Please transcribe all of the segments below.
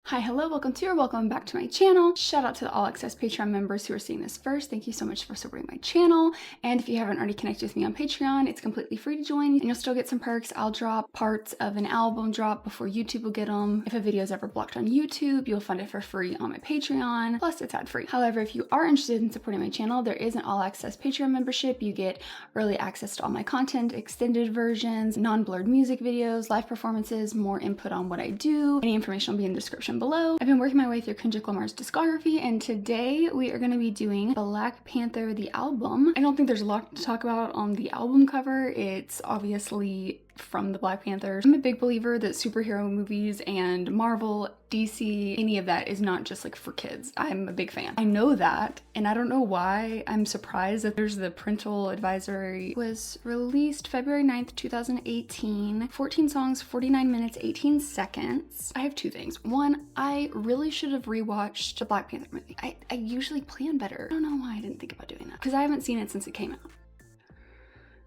Hi, hello, welcome to or welcome back to my channel. Shout out to the All Access Patreon members who are seeing this first. Thank you so much for supporting my channel. And if you haven't already connected with me on Patreon, it's completely free to join and you'll still get some perks. I'll drop parts of an album drop before YouTube will get them. If a video is ever blocked on YouTube, you'll find it for free on my Patreon. Plus, it's ad free. However, if you are interested in supporting my channel, there is an All Access Patreon membership. You get early access to all my content, extended versions, non-blurred music videos, live performances, more input on what I do. Any information will be in the description below. I've been working my way through Kendrick Lamar's discography, and today we are going to be doing Black Panther, the album. I don't think there's a lot to talk about on the album cover. It's obviously from the Black Panther. I'm a big believer that superhero movies and Marvel, DC, any of that is not just like for kids. I'm a big fan. I know that, and I don't know why I'm surprised that there's the parental advisory. It was released February 9th, 2018. 14 songs, 49 minutes, 18 seconds. I have two things. One, I really should have rewatched the Black Panther movie. I usually plan better. I don't know why I didn't think about doing that, because I haven't seen it since it came out.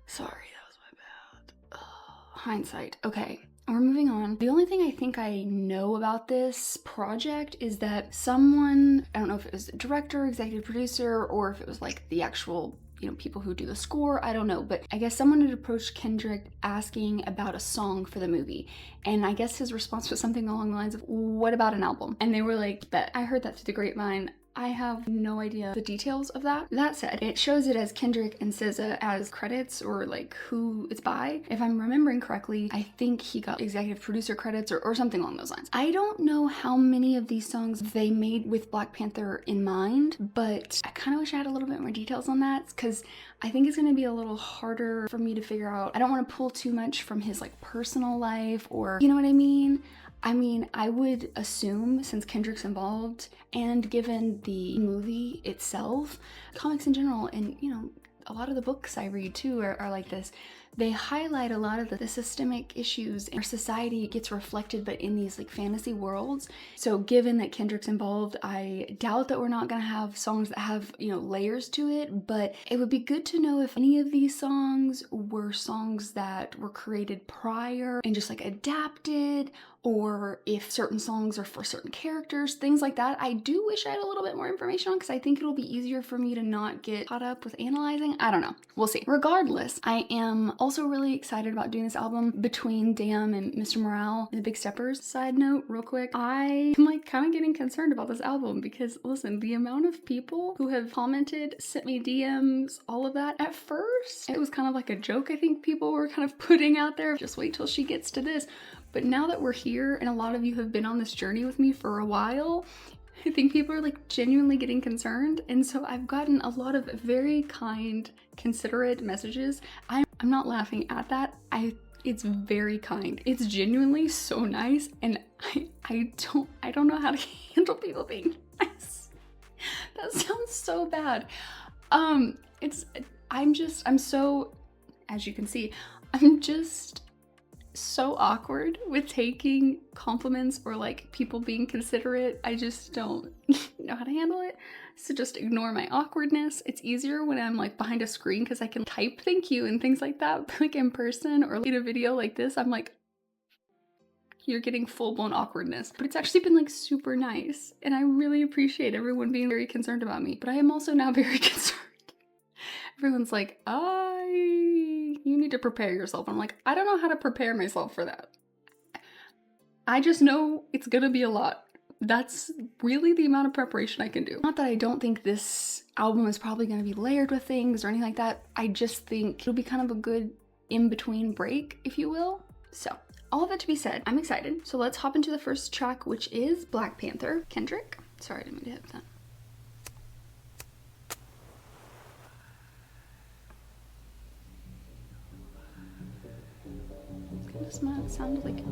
Sorry. Hindsight. Okay, we're moving on. The only thing I think I know about this project is that someone, I don't know if it was the director, executive producer, or if it was like the actual, people who do the score, I don't know, but I guess someone had approached Kendrick asking about a song for the movie, and I guess his response was something along the lines of, what about an album? And they were like, bet. I heard that through the grapevine. I have no idea the details of that. That said, it shows it as Kendrick and SZA as credits, or like who it's by. If I'm remembering correctly, I think he got executive producer credits or something along those lines. I don't know how many of these songs they made with Black Panther in mind, but I kind of wish I had a little bit more details on that, because I think it's going to be a little harder for me to figure out. I don't want to pull too much from his like personal life, or you know what I mean? I would assume, since Kendrick's involved, and given the movie itself, comics in general, and a lot of the books I read too are like this. They highlight a lot of the systemic issues in our society. Gets reflected, but in these like fantasy worlds. So given that Kendrick's involved, I doubt that we're not gonna have songs that have, layers to it, but it would be good to know if any of these songs were songs that were created prior and just like adapted, or if certain songs are for certain characters, things like that. I do wish I had a little bit more information on, because I think it'll be easier for me to not get caught up with analyzing. I don't know. We'll see. Regardless, I am also really excited about doing this album. Between Damn and Mr. Morale and the Big Steppers. Side note, real quick, I am like kind of getting concerned about this album, because listen, the amount of people who have commented, sent me DMs, all of that. At first, it was kind of like a joke I think people were kind of putting out there. Just wait till she gets to this. But now that we're here, and a lot of you have been on this journey with me for a while, I think people are like genuinely getting concerned. And so I've gotten a lot of very kind, considerate messages. I'm not laughing at that. It's very kind. It's genuinely so nice, and I don't know how to handle people being nice. That sounds so bad. I'm so, as you can see, I'm just so awkward with taking compliments or like people being considerate. I just don't know how to handle it. So just ignore my awkwardness. It's easier when I'm like behind a screen, because I can type thank you and things like that. But like in person or in a video like this, I'm like, you're getting full-blown awkwardness. But it's actually been like super nice, and I really appreciate everyone being very concerned about me. But I am also now very concerned. Everyone's like, you need to prepare yourself. I'm like, I don't know how to prepare myself for that. I just know it's gonna be a lot. That's really the amount of preparation I can do. Not that I don't think this album is probably gonna be layered with things or anything like that. I just think it'll be kind of a good in-between break, if you will. So, all of that to be said, I'm excited. So let's hop into the first track, which is Black Panther, Kendrick. Sorry, I didn't mean to hit that. It sounded like a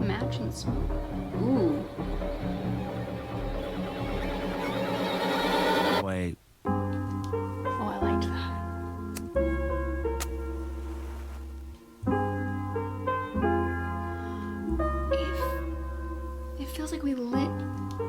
match and smoke. Ooh. Wait. Oh, I liked that. If feels like we lit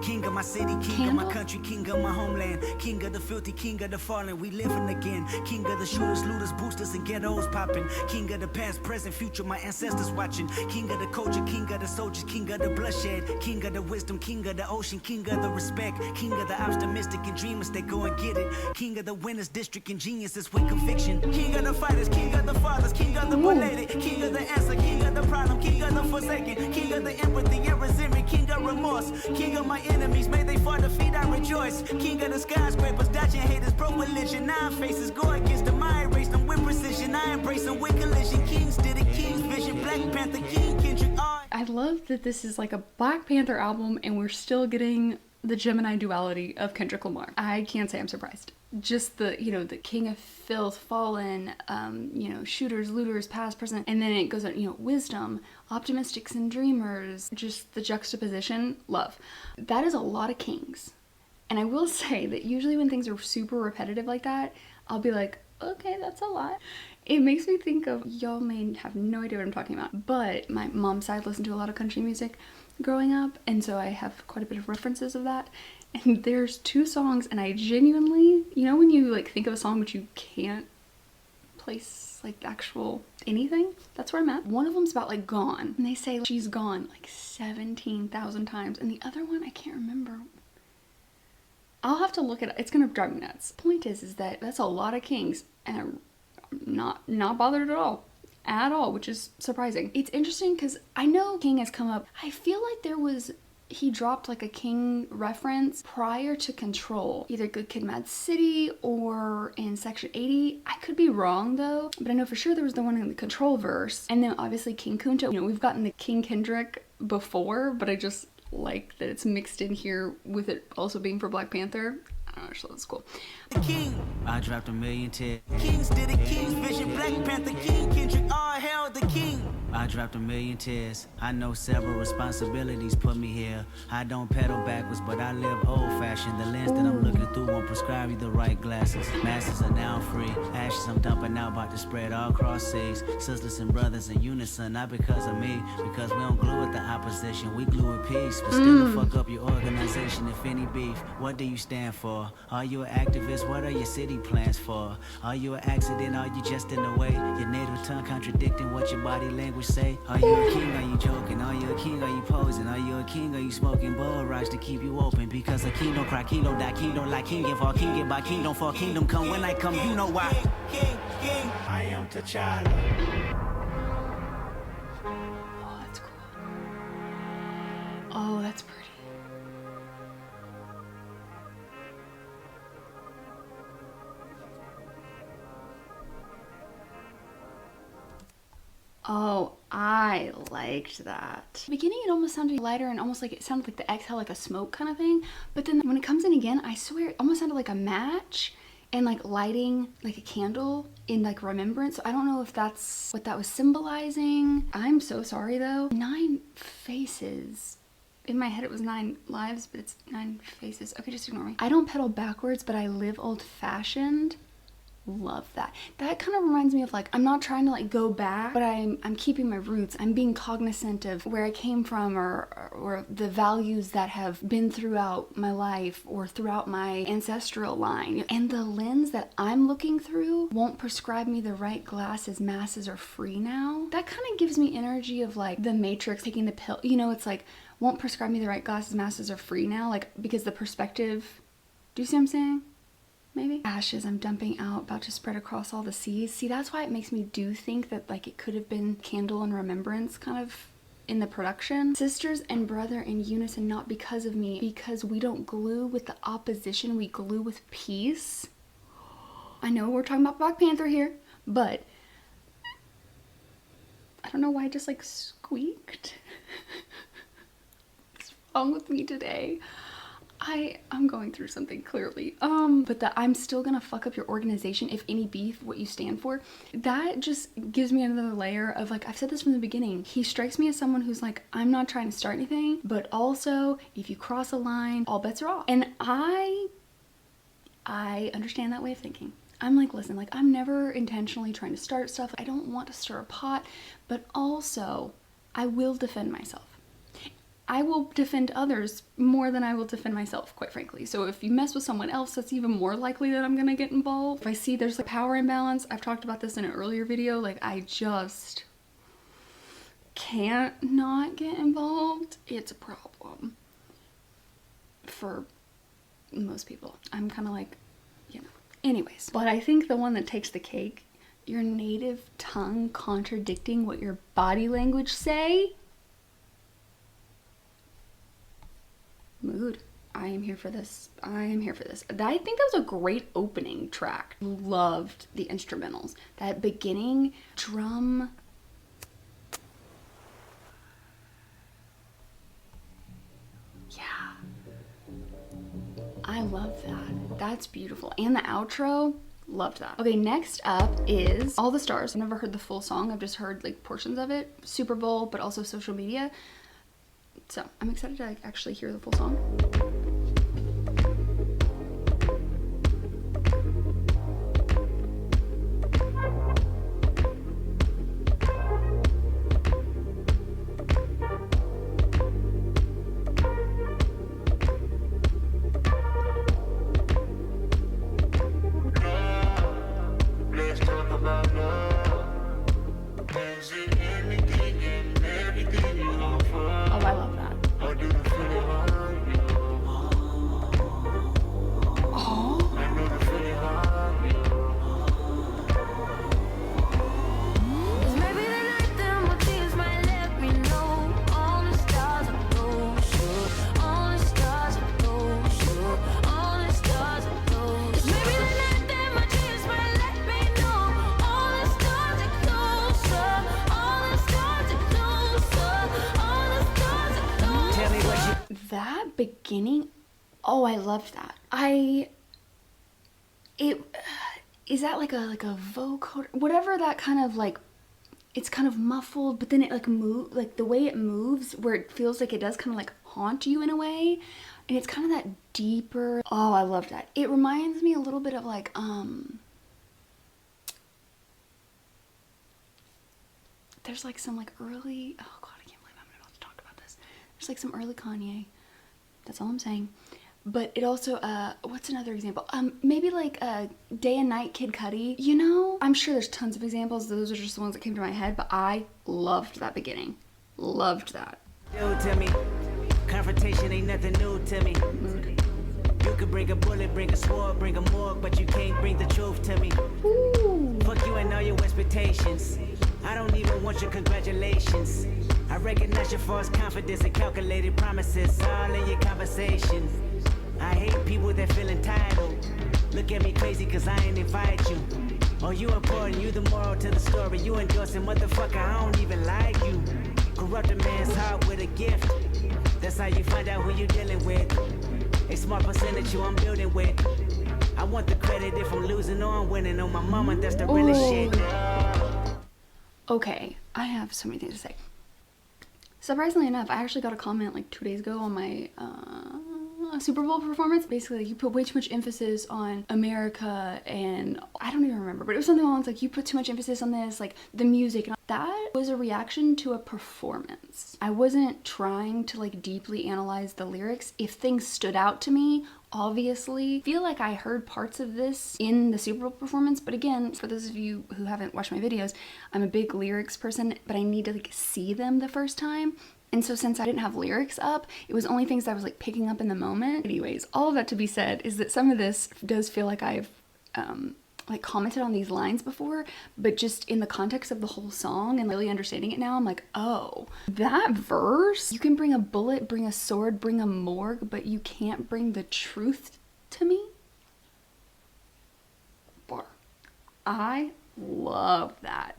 King of my city, king of my country, king of my homeland, king of the filthy, king of the fallen, we living again. King of the shooters, looters, boosters, and ghettos popping. King of the past, present, future, my ancestors watching. King of the culture, king of the soldiers, king of the bloodshed, king of the wisdom, king of the ocean, king of the respect, king of the optimistic and dreamers that go and get it. King of the winners, district and geniuses with conviction. King of the fighters, king of the fathers, king of the belated, king of the answer, king of the problem, king of the forsaken, king of the empathy and resentment, king of remorse, king of my enemies, may they fall defeat, I rejoice. King of the skyscrapers, dodging haters, pro religion, nine faces, go against them, I erase them with precision, I embrace them with collision. Kings did it, King's vision, Black Panther, King Kendrick. I love that this is like a Black Panther album and we're still getting the Gemini duality of Kendrick Lamar. I can't say I'm surprised. Just the, you know, the king of filth, fallen, you know, shooters, looters, past, present, and then it goes on, you know, wisdom, optimistics and dreamers, just the juxtaposition, love. That is a lot of kings. And I will say that usually when things are super repetitive like that, I'll be like, okay, that's a lot. It makes me think of, y'all may have no idea what I'm talking about, but my mom's side listened to a lot of country music growing up, and so I have quite a bit of references of that. And there's two songs, and I genuinely, you know when you like think of a song but you can't place like actual anything? That's where I'm at. One of them's about like gone, and they say she's gone like 17,000 times, and the other one I can't remember. I'll have to look at it. It's gonna drive me nuts. Point is that that's a lot of kings, and I'm not bothered at all, which is surprising. It's interesting because I know King has come up. I feel like he dropped like a King reference prior to Control, either Good Kid, Mad City or in Section 80. I could be wrong though, but I know for sure there was the one in the Control verse, and then obviously King Kunta. You know, we've gotten the King Kendrick before, but I just like that it's mixed in here with it also being for Black Panther. I don't know, so that's cool. The king, I dropped 1,000,000 tears. Kings did it, King's vision, Black Panther, King Kendrick, all hail the king. I dropped 1,000,000 tears. I know several responsibilities put me here. I don't pedal backwards, but I live old-fashioned. The lens that I'm looking through won't prescribe you the right glasses. Masses are now free. Ashes I'm dumping out, about to spread all across seas. Sisters and brothers in unison, not because of me, because we don't glue with the opposition. We glue with peace, but still to fuck up your organization. If any beef, what do you stand for? Are you an activist? What are your city plans for? Are you an accident? Are you just in the way? Your native tongue contradicting what your body language say? Are you a king? Are you joking? Are you a king? Are you posing? Are you a king? Are you smoking bull rice to keep you open? Because a king don't cry, king don't die, king don't like, king give all, king get by, king don't fall, kingdom come when I come, you know why. King, I am T'Challa. Oh, that's cool. Oh, that's pretty. Oh, I liked that. At the beginning it almost sounded lighter and almost like it sounded like the exhale, like a smoke kind of thing. But then when it comes in again, I swear it almost sounded like a match and like lighting like a candle in like remembrance. So I don't know if that's what that was symbolizing. I'm so sorry though. 9 faces. In my head it was 9 lives, but it's 9 faces. Okay, just ignore me. I don't pedal backwards, but I live old-fashioned. Love that. That kind of reminds me of like, I'm not trying to like go back, but I'm keeping my roots. I'm being cognizant of where I came from or the values that have been throughout my life or throughout my ancestral line. And the lens that I'm looking through won't prescribe me the right glasses. Masses are free now. That kind of gives me energy of like the Matrix taking the pill. You know, it's like, won't prescribe me the right glasses. Masses are free now. Like, because the perspective, do you see what I'm saying? Maybe. Ashes I'm dumping out, about to spread across all the seas. See, that's why it makes me do think that like it could have been candle and remembrance kind of in the production. Sisters and brother in unison, not because of me, because we don't glue with the opposition, we glue with peace. I know we're talking about Black Panther here, but I don't know why I just like squeaked. What's wrong with me today? I'm going through something clearly. But that I'm still gonna fuck up your organization if any beef, what you stand for. That just gives me another layer of like, I've said this from the beginning. He strikes me as someone who's like, I'm not trying to start anything, but also if you cross a line, all bets are off. And I understand that way of thinking. I'm like, listen, like I'm never intentionally trying to start stuff. I don't want to stir a pot, but also I will defend myself. I will defend others more than I will defend myself, quite frankly. So if you mess with someone else, that's even more likely that I'm gonna get involved. If I see there's a power imbalance, I've talked about this in an earlier video, like I just can't not get involved. It's a problem for most people. I'm kind of like, you know. Anyways, but I think the one that takes the cake, your native tongue contradicting what your body language say. Mood. I am here for this. I am here for this. I think that was a great opening track. Loved the instrumentals. That beginning drum. Yeah. I love that. That's beautiful. And the outro, loved that. Okay, next up is All the Stars. I've never heard the full song. I've just heard like portions of it. Super Bowl, but also social media. So I'm excited to actually hear the full song. That beginning, oh, I loved that. Is that like a vocoder, whatever, that kind of like, it's kind of muffled, but then it like like the way it moves, where it feels like it does kind of like haunt you in a way, and it's kind of that deeper. Oh, I love that. It reminds me a little bit of like there's like some like early, oh god, I can't believe I'm about to talk about this. There's like some early Kanye. That's all I'm saying. But it also, what's another example? Maybe like Day and Night Kid Cudi. You know, I'm sure there's tons of examples. Those are just the ones that came to my head, but I loved that beginning. Loved that. To me, confrontation ain't nothing new to me. Mood. You could bring a bullet, bring a sword, bring a morgue, but you can't bring the truth to me. Ooh. Fuck you and all your expectations. I don't even want your congratulations. I recognize your false confidence and calculated promises all in your conversation. I hate people that feel entitled. Look at me crazy cause I ain't invite you. Oh, you important, you the moral to the story. You endorsing, motherfucker, I don't even like you. Corrupt a man's heart with a gift. That's how you find out who you dealing with. A smart percentage you I'm building with. I want the credit if I'm losing or I'm winning. On my mama, that's the realest shit. Okay, I have so many things to say. Surprisingly enough, I actually got a comment like 2 days ago on my Super Bowl performance. Basically, like, you put way too much emphasis on America, and I don't even remember, but it was something along like, you put too much emphasis on this, like the music. And that was a reaction to a performance. I wasn't trying to like deeply analyze the lyrics. If things stood out to me, obviously, I feel like I heard parts of this in the Super Bowl performance, but again, for those of you who haven't watched my videos, I'm a big lyrics person, but I need to like see them the first time. And so since I didn't have lyrics up, it was only things that I was like picking up in the moment. Anyways, all of that to be said is that some of this does feel like I've like commented on these lines before, but just in the context of the whole song and really understanding it now, I'm like, oh, that verse, you can bring a bullet, bring a sword, bring a morgue, but you can't bring the truth to me? Bar. I love that.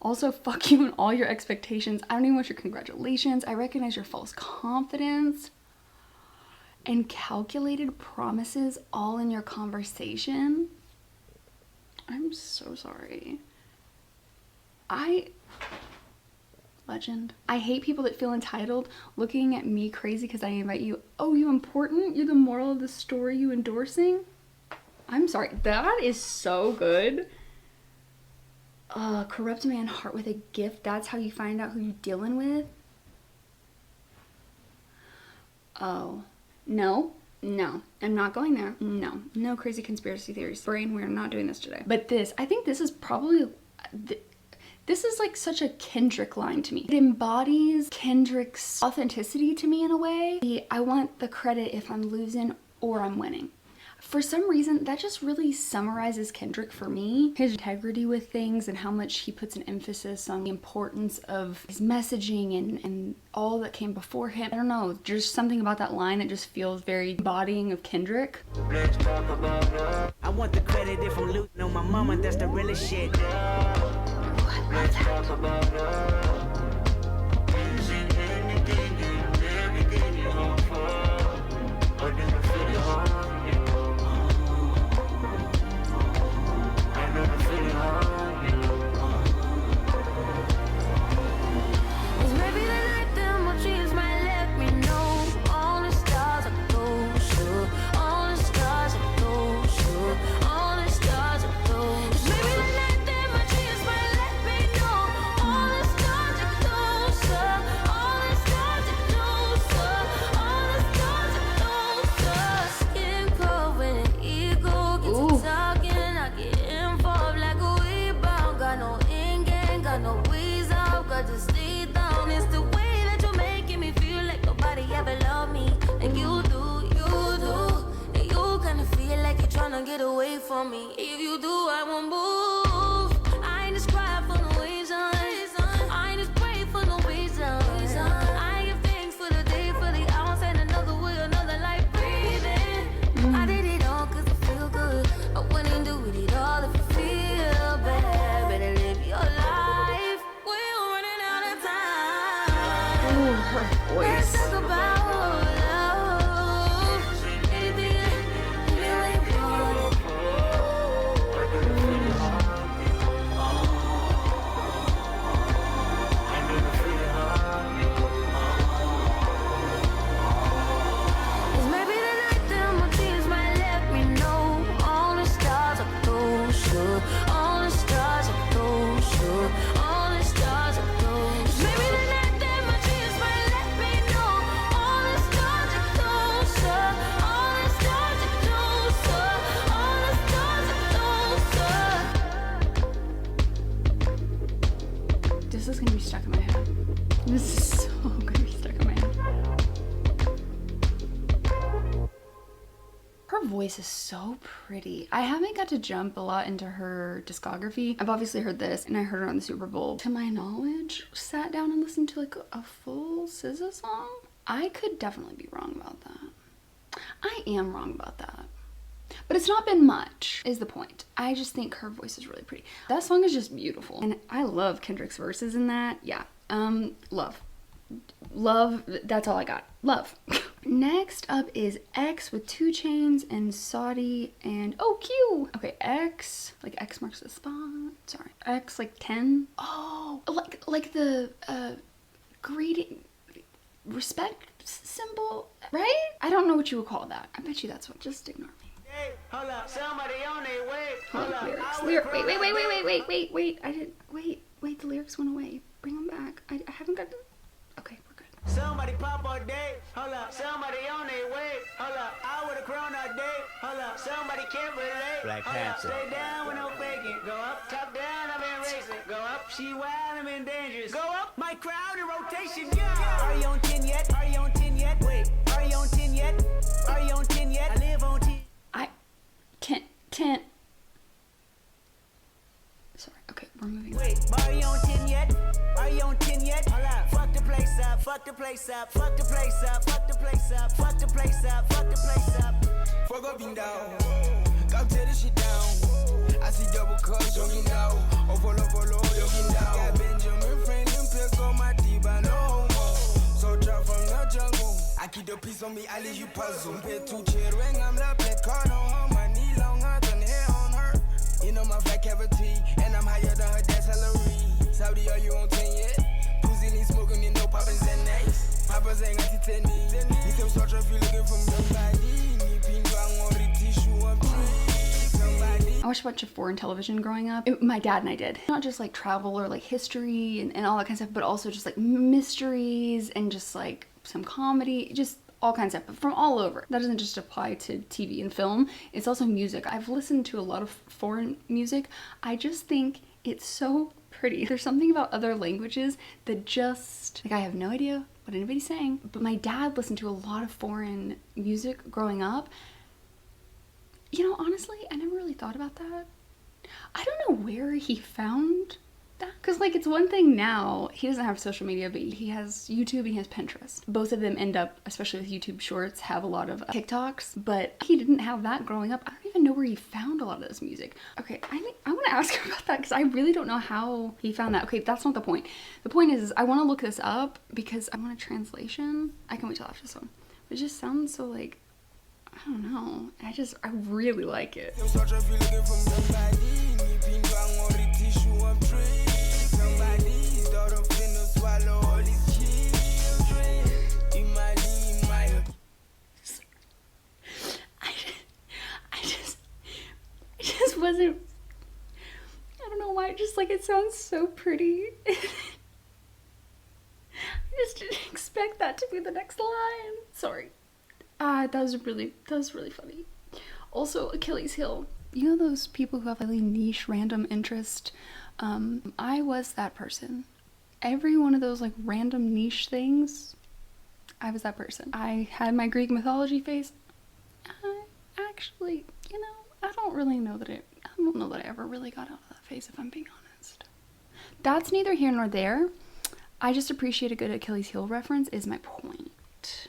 Also, fuck you and all your expectations. I don't even want your congratulations. I recognize your false confidence and calculated promises all in your conversation. I'm so sorry. Legend. I hate people that feel entitled looking at me crazy because I invite you. Oh, you important? You're the moral of the story you endorsing? I'm sorry. That is so good. Corrupt a man's heart with a gift. That's how you find out who you're dealing with. Oh, no. No, I'm not going there. No, no crazy conspiracy theories. Brain, we're not doing this today. But this, I think this is probably, this is like such a Kendrick line to me. It embodies Kendrick's authenticity to me in a way. I want the credit if I'm losing or I'm winning. For some reason, that just really summarizes Kendrick for me. His integrity with things and how much he puts an emphasis on the importance of his messaging and all that came before him. I don't know, there's something about that line that just feels very embodying of Kendrick. I want the credit if I'm looting on my mama, that's the realest shit. Let's talk about love. Get away from me. If you do, I won't move. I ain't just cry for no reason. I ain't just pray for no reason. I give thanks for the day, for the hours, and another way, another life breathing. I did it all cause I feel good. I wouldn't do it all if you feel bad. Better live your life. We're running out of time. Ooh, her voice. Let's talk about this is gonna be stuck in my head. This is so gonna be stuck in my head. Her voice is so pretty. I haven't got to jump a lot into her discography. I've obviously heard this and I heard her on the Super Bowl. To my knowledge, sat down and listened to like a full SZA song. I could definitely be wrong about that. I am wrong about that. But it's not been much, is the point. I just think her voice is really pretty. That song is just beautiful. And I love Kendrick's verses in that. Yeah. Love. Love, that's all I got. Love. Next up is X with 2 Chainz and Saudi and Q. Okay, X, like X marks the spot. Sorry. X like 10. Oh, like the greeting, respect symbol, right? I don't know what you would call that. I bet you that's what, just ignore me. Hey, hold up, somebody on their way. Hold up, lyrics. Wait. I didn't, wait, the lyrics went away. Bring them back. I haven't got them. Okay, we're good. Somebody pop all day. Hold up, somebody on their way. Hold up, I with a crown all day. Hold up, somebody can't relate. Black Panther. Stay down with no faking. Go up, top down, I'm in racing. Go up, she wild, I'm in dangerous. Go up, my crowd in rotation. Yeah. Are you on 10 yet? Are you on 10 yet? Wait, are you on 10 yet? Are you on 10 yet? I live on 10. I can't. Sorry, okay, we're moving on. Wait, are you on 10 yet? Are you on 10 yet? Hold up. Fuck the place up, fuck the place up, fuck the place up, fuck the place up, fuck the place up, fuck the place up. Fuck up and down, go tear this shit down. I see double cups, yogi now. Oh, follow, yogi now. Got Benjamin Franklin, pick on my teeth, I know. So drop from the jungle. I keep the piece on me, I leave you puzzle. Pay 2 chair ring, I'm the black card on her. My knee longer than hair on her. You know my fat cavity, and I'm higher than her dad's salary. Saudi, are you on 10 yet? Pussy lean smoking, you know Papa's and nice. Papa's ain't got to 10 me. You can start if you looking for somebody. I watched a bunch of foreign television growing up. My dad and I did. Not just like travel or like history and all that kind of stuff, but also just like mysteries and just like some comedy, just all kinds of stuff, but from all over. That doesn't just apply to TV and film, it's also music. I've listened to a lot of foreign music. I just think it's so pretty. There's something about other languages that just, like, I have no idea what anybody's saying, but my dad listened to a lot of foreign music growing up. You know, honestly, I never really thought about that. I don't know where he found that, because like it's one thing now, he doesn't have social media, but he has YouTube and he has Pinterest. Both of them end up, especially with YouTube Shorts, have a lot of TikToks, but he didn't have that growing up. I don't even know where he found a lot of this music. Okay, I want to ask him about that because I really don't know how he found that. Okay, that's not the point. The point is I want to look this up because I want a translation. I can wait till after this one. It just sounds so like, I don't know. I really like it. I just wasn't, I don't know why, just like it sounds so pretty. I just didn't expect that to be the next line. Sorry. That was really funny. Also, Achilles heel. You know those people who have really niche random interest? I was that person. Every one of those like random niche things, I was that person. I had my Greek mythology face. Actually, you know, I don't know that I ever really got out of that phase, if I'm being honest. That's neither here nor there. I just appreciate a good Achilles heel reference is my point.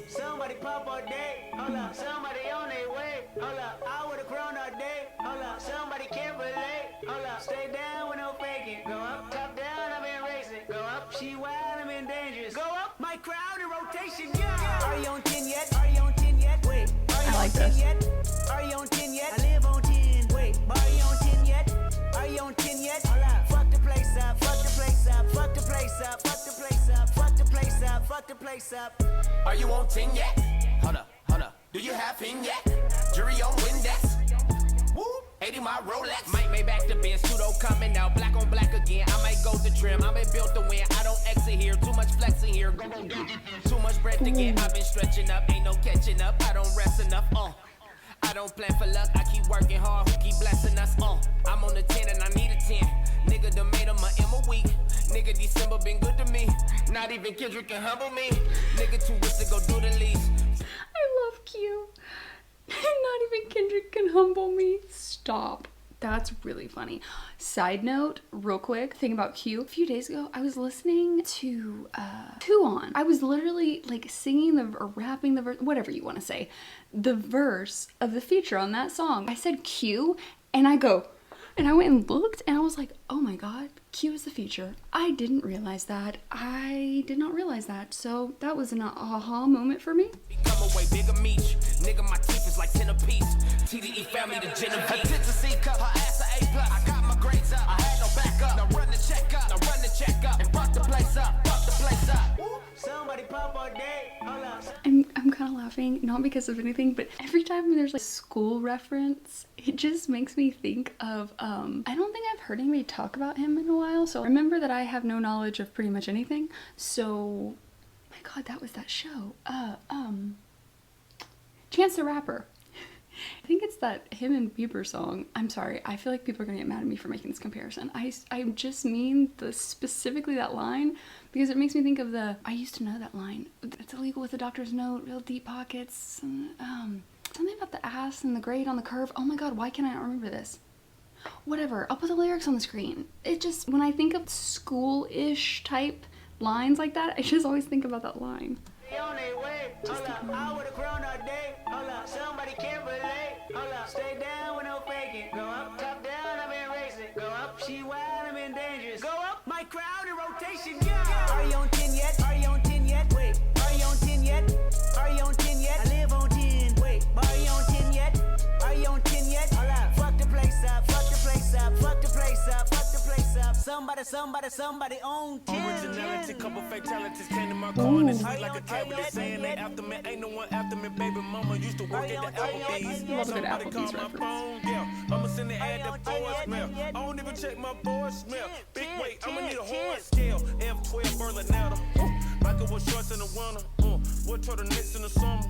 Somebody pop all day, hold up. Somebody on their way, hold up. I would've grown all day, hold up. Somebody can't relate, hold up. Stay down with no faking. Go up, top down, I've been racing. Go up, she wild, I'm in dangerous. Go up, my crowd in rotation, yeah. Are you on 10 yet? Are you on 10 yet? Wait, are you I like on 10 this. yet? Are you on 10 yet? I live on 10. Wait, are you on 10 yet? Are you on 10 yet? Hold up. Fuck the place up, fuck the place up, fuck the place up, fuck the place up, fuck the place up, fuck the place up. Are you on 10 yet? Hold up. Do you have him yet? Jury on Windex. Woo, 80 my Rolex. Might make back the Benz, pseudo coming out, black on black again. I might go to trim, I been built to win. I don't exit here, too much flexing here. Too much bread to get, I've been stretching up, ain't no catching up. I don't rest enough, I don't plan for luck, I keep working hard, who keep blessing us, I'm on the 10 and I need a 10. Nigga done made him a M a week. Nigga December been good to me. Not even Kendrick can humble me. Nigga too rich to go do the least. I love Q. Not even Kendrick can humble me. Stop. That's really funny. Side note, real quick, thing about Q. A few days ago, I was listening to Tuon. I was literally like singing or rapping the verse, whatever you want to say, the verse of the feature on that song. I said Q, and I went and looked, and I was like, oh my god, Q is the feature. I didn't realize that. I did not realize that. So that was an aha moment for me. Come away, bigger meat. Nigga, my teeth is like 10 apiece. TDE family, the Genevieve. Her tits a C cup, her ass a A+. I got my grades up, I had no backup. Now run the check up, and fuck the place up, fuck the place up. Somebody pop all day, hold up. I'm kind of laughing, not because of anything, but every time there's like school reference, it just makes me think of, I don't think I've heard anybody talk about him in a while, so remember that I have no knowledge of pretty much anything, so, my god, that was that show, Chance the Rapper. I think it's that him and Bieber song. I'm sorry, I feel like people are gonna get mad at me for making this comparison. I just mean specifically that line because it makes me think of I used to know that line. It's illegal with a doctor's note, real deep pockets, and, something about the ass and the grade on the curve. Oh my god, why can't I not remember this? Whatever, I'll put the lyrics on the screen. It just, when I think of school-ish type lines like that, I just always think about that line. On their way, hold up. I would've grown all day, hold up. Somebody can't relate, hold up. Stay down with no faking. Go up, top down, I've been racing. Go up, she wild, I'm in dangerous. Go up, my crowd in rotation, yeah. Are you on 10 yet? Are you on 10 yet? Wait, are you on 10 yet? Are you on 10 yet? I live on 10. Wait, are you on 10 yet? Are you on 10 yet? Hold up, fuck the place up, fuck the place up, fuck the place up, fuck the place up. place up. Somebody on 10. Originality, couple fatalities came to my corner. She's like a cabinet saying they after me. Ain't no one after me. Baby mama used to work at the Applebee's. Love a good Somebody Applebee's call my reference. phone, yeah. I'ma send the ad to voicemail. I don't even check my voicemail. Big weight, I'ma need a horn scale. F12 Berlinetta. Michael with shorts in the winter. What turtlenecks in the summer.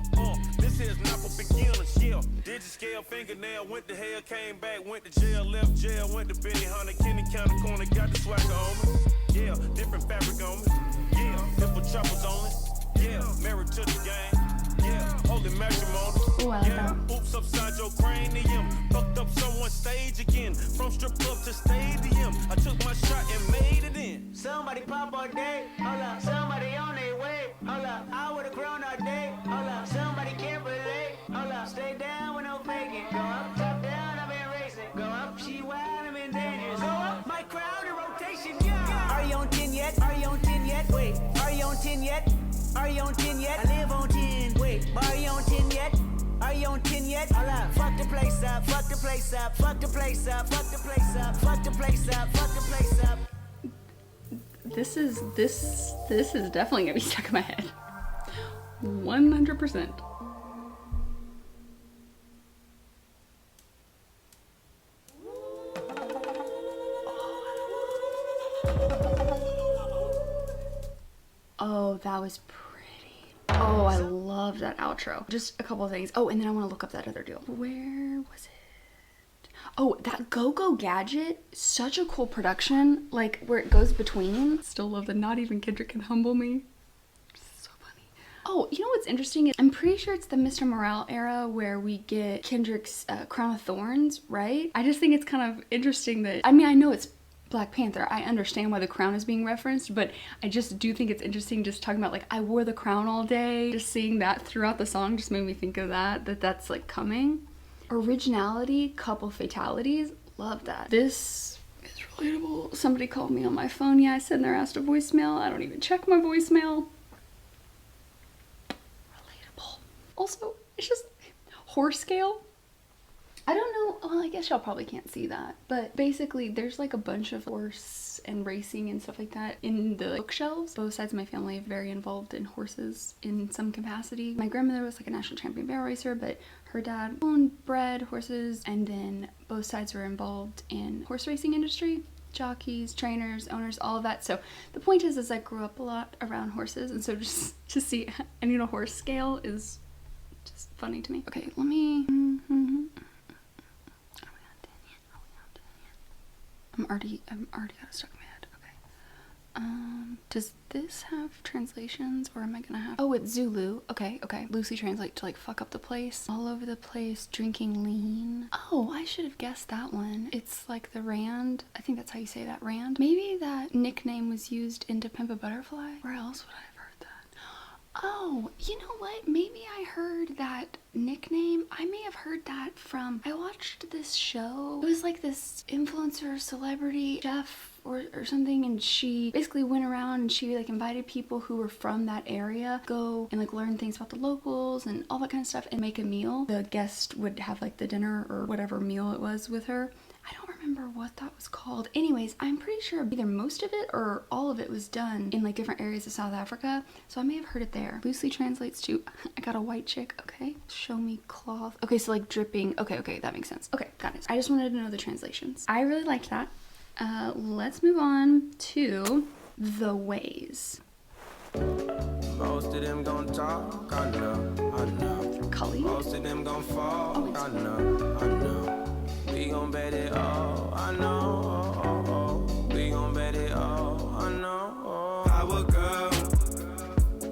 This here's not for beginners, yeah. Digit scale, fingernail, went to hell, came back, went to jail, left jail, went to Benny Hunter, Kenny County Corner, got the swagger on me. Yeah, different fabric on me. Yeah, different choppers on it. Yeah, married to the game. Yeah, holy matrimony. Ooh, I like Yeah, that. oops upside your cranium. Fucked up someone's stage again. From strip club to stadium. I took my shot and made it in. Somebody pop all day, hold up. Somebody on their way, hold up. I would've grown all day, hold up. Somebody can't relate, hold up. Stay down with no faking. Go up, top down, I've been racing. Go up, she wild, I'm in danger. Go up, my crowd in rotation, yeah. Are you on 10 yet? Are you on 10 yet? Wait, are you on 10 yet? Are you on 10 yet? I live on 10. Wait, are you on 10 yet? Are you on 10 yet? Hold up. Fuck the place up, fuck the place up, fuck the place up, fuck the place up, fuck the place up, fuck the place up. This is definitely gonna be stuck in my head. 100%. Oh, that was pretty. Oh, I love that outro. Just a couple of things. Oh, and then I want to look up that other deal. Where was it? Oh, that Go-Go Gadget. Such a cool production. Like, where it goes between. Still love the not even Kendrick can humble me. So funny. Oh, you know what's interesting? I'm pretty sure it's the Mr. Morale era where we get Kendrick's Crown of Thorns, right? I just think it's kind of interesting that, I mean, I know it's Black Panther. I understand why the crown is being referenced, but I just do think it's interesting just talking about like I wore the crown all day. Just seeing that throughout the song just made me think of that's like coming. Originality, couple fatalities, love that. This is relatable. Somebody called me on my phone. Yeah, I said there asked a voicemail. I don't even check my voicemail. Relatable. Also, it's just horse scale. I don't know, well, I guess y'all probably can't see that, but basically there's like a bunch of horse and racing and stuff like that in the bookshelves. Both sides of my family are very involved in horses in some capacity. My grandmother was like a national champion barrel racer, but her dad owned, bred horses, and then both sides were involved in horse racing industry. Jockeys, trainers, owners, all of that. So the point is I grew up a lot around horses, and so just to see any horse scale is just funny to me. Okay, let me... I'm already got it stuck in my head. Okay. Does this have translations or am I gonna have... Oh, it's Zulu. Okay. Loosely translate to like fuck up the place. All over the place, drinking lean. Oh, I should have guessed that one. It's like the Rand. I think that's how you say that, Rand. Maybe that nickname was used in To Pimp a Butterfly. Where else would I have heard that? Oh, you know what? Maybe I heard that nickname. I may have heard that from... I watched this show. It was like this influencer, celebrity, chef or something, and she basically went around and she like invited people who were from that area, go and like learn things about the locals and all that kind of stuff and make a meal. The guest would have like the dinner or whatever meal it was with her. I don't remember what that was called. Anyways, I'm pretty sure either most of it or all of it was done in like different areas of South Africa. So I may have heard it there. Loosely translates to, I got a white chick. Okay. Show me cloth. Okay, so like dripping. Okay, that makes sense. Okay, got it. I just wanted to know the translations. I really liked that. Let's move on to The Ways. Most of them gon' talk, I know. Cully. Most of them gon' fall, I know. We gon' bet it all, I know. We gon' bet it all, I know. Power girl,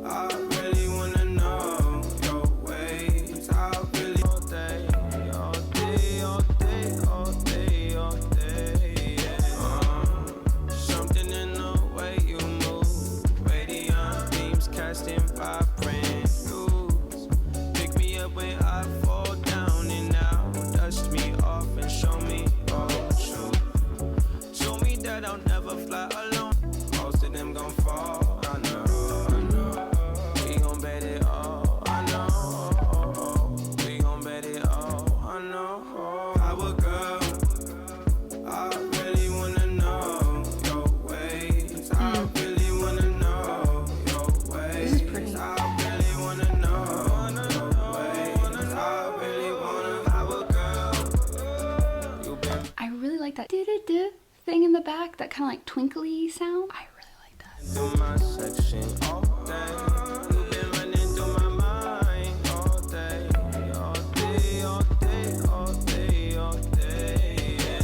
I really wanna know your ways. I really all day, all day, all day, all day, all day. Yeah. Something in the way you move, radiant beams casting vibrant blues. Pick me up when I fall down and now dust me off and show me all truth. Show me that I'll never fly alone. Most of them gon' fall. track, that kind of like twinkly sound. I really like that. Through my section all day. You've been running through my mind all day, all day, all day, all day, all day. Yeah.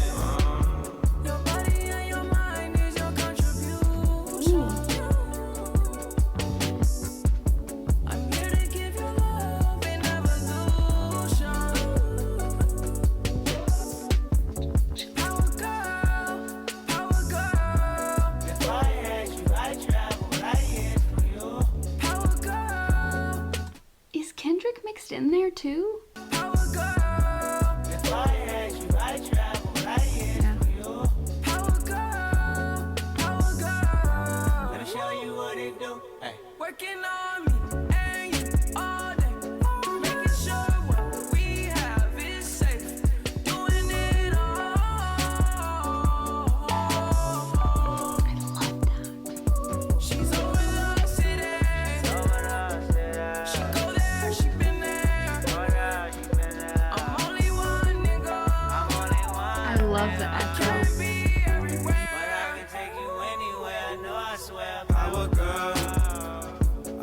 Your body and your mind is your contribution. I'm here to give you love and evolution. Power girl, power girl. If I had you, I'd travel right here for you. Power girl, Is Kendrick mixed in there too? power girl. If I had you, I'd travel right here Yeah. for you. Power girl, power girl. Let me show you what it do. Hey. Working on me and you all day. Making sure what we have is safe. Doing it all. I love that. She's over the city. She go there, she been there. I'm only one nigga. I love the echo. Can't be everywhere. But I can take you anywhere. No, I swear. Power girl, I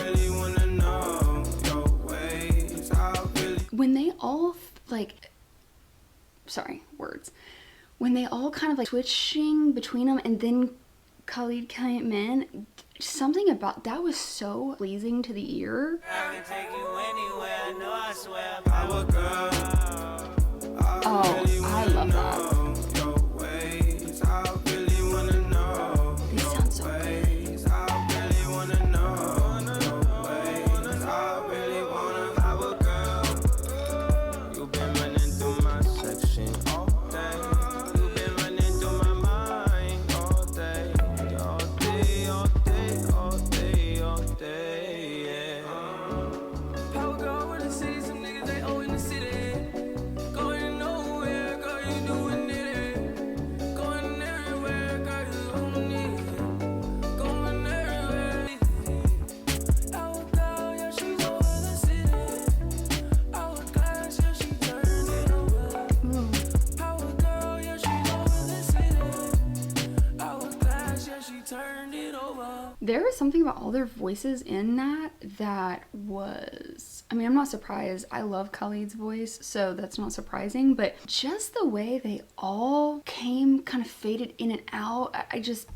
really wanna know your ways. I really. When they all like, sorry, words. When they all kind of like switching between them and then Khalid came in, something about that was so pleasing to the ear. I can take you anywhere. No, I swear. Power girl. Oh, I love that. Your ways, I really wanna know. They sound so good. Ways, I really wanna know. Your ways, I really wanna. Power girl, you've been running through my section all day. You've been running through my mind all day, all day, all day, all day, all day. Yeah. Power girl, where the city, some niggas they owe in the city. Going nowhere, girl, you doing it. Going everywhere, girl, you don't need it. Going everywhere. Our girl, yeah, she's over the city. Our glass, yeah, she turned it over. Our girl, yeah, she's over the city. Our glass, yeah, she turned it over. There was something about all their voices in that was, I mean, I'm not surprised. I love Khalid's voice, so that's not surprising, but just the way they all came kind of faded in and out, I just,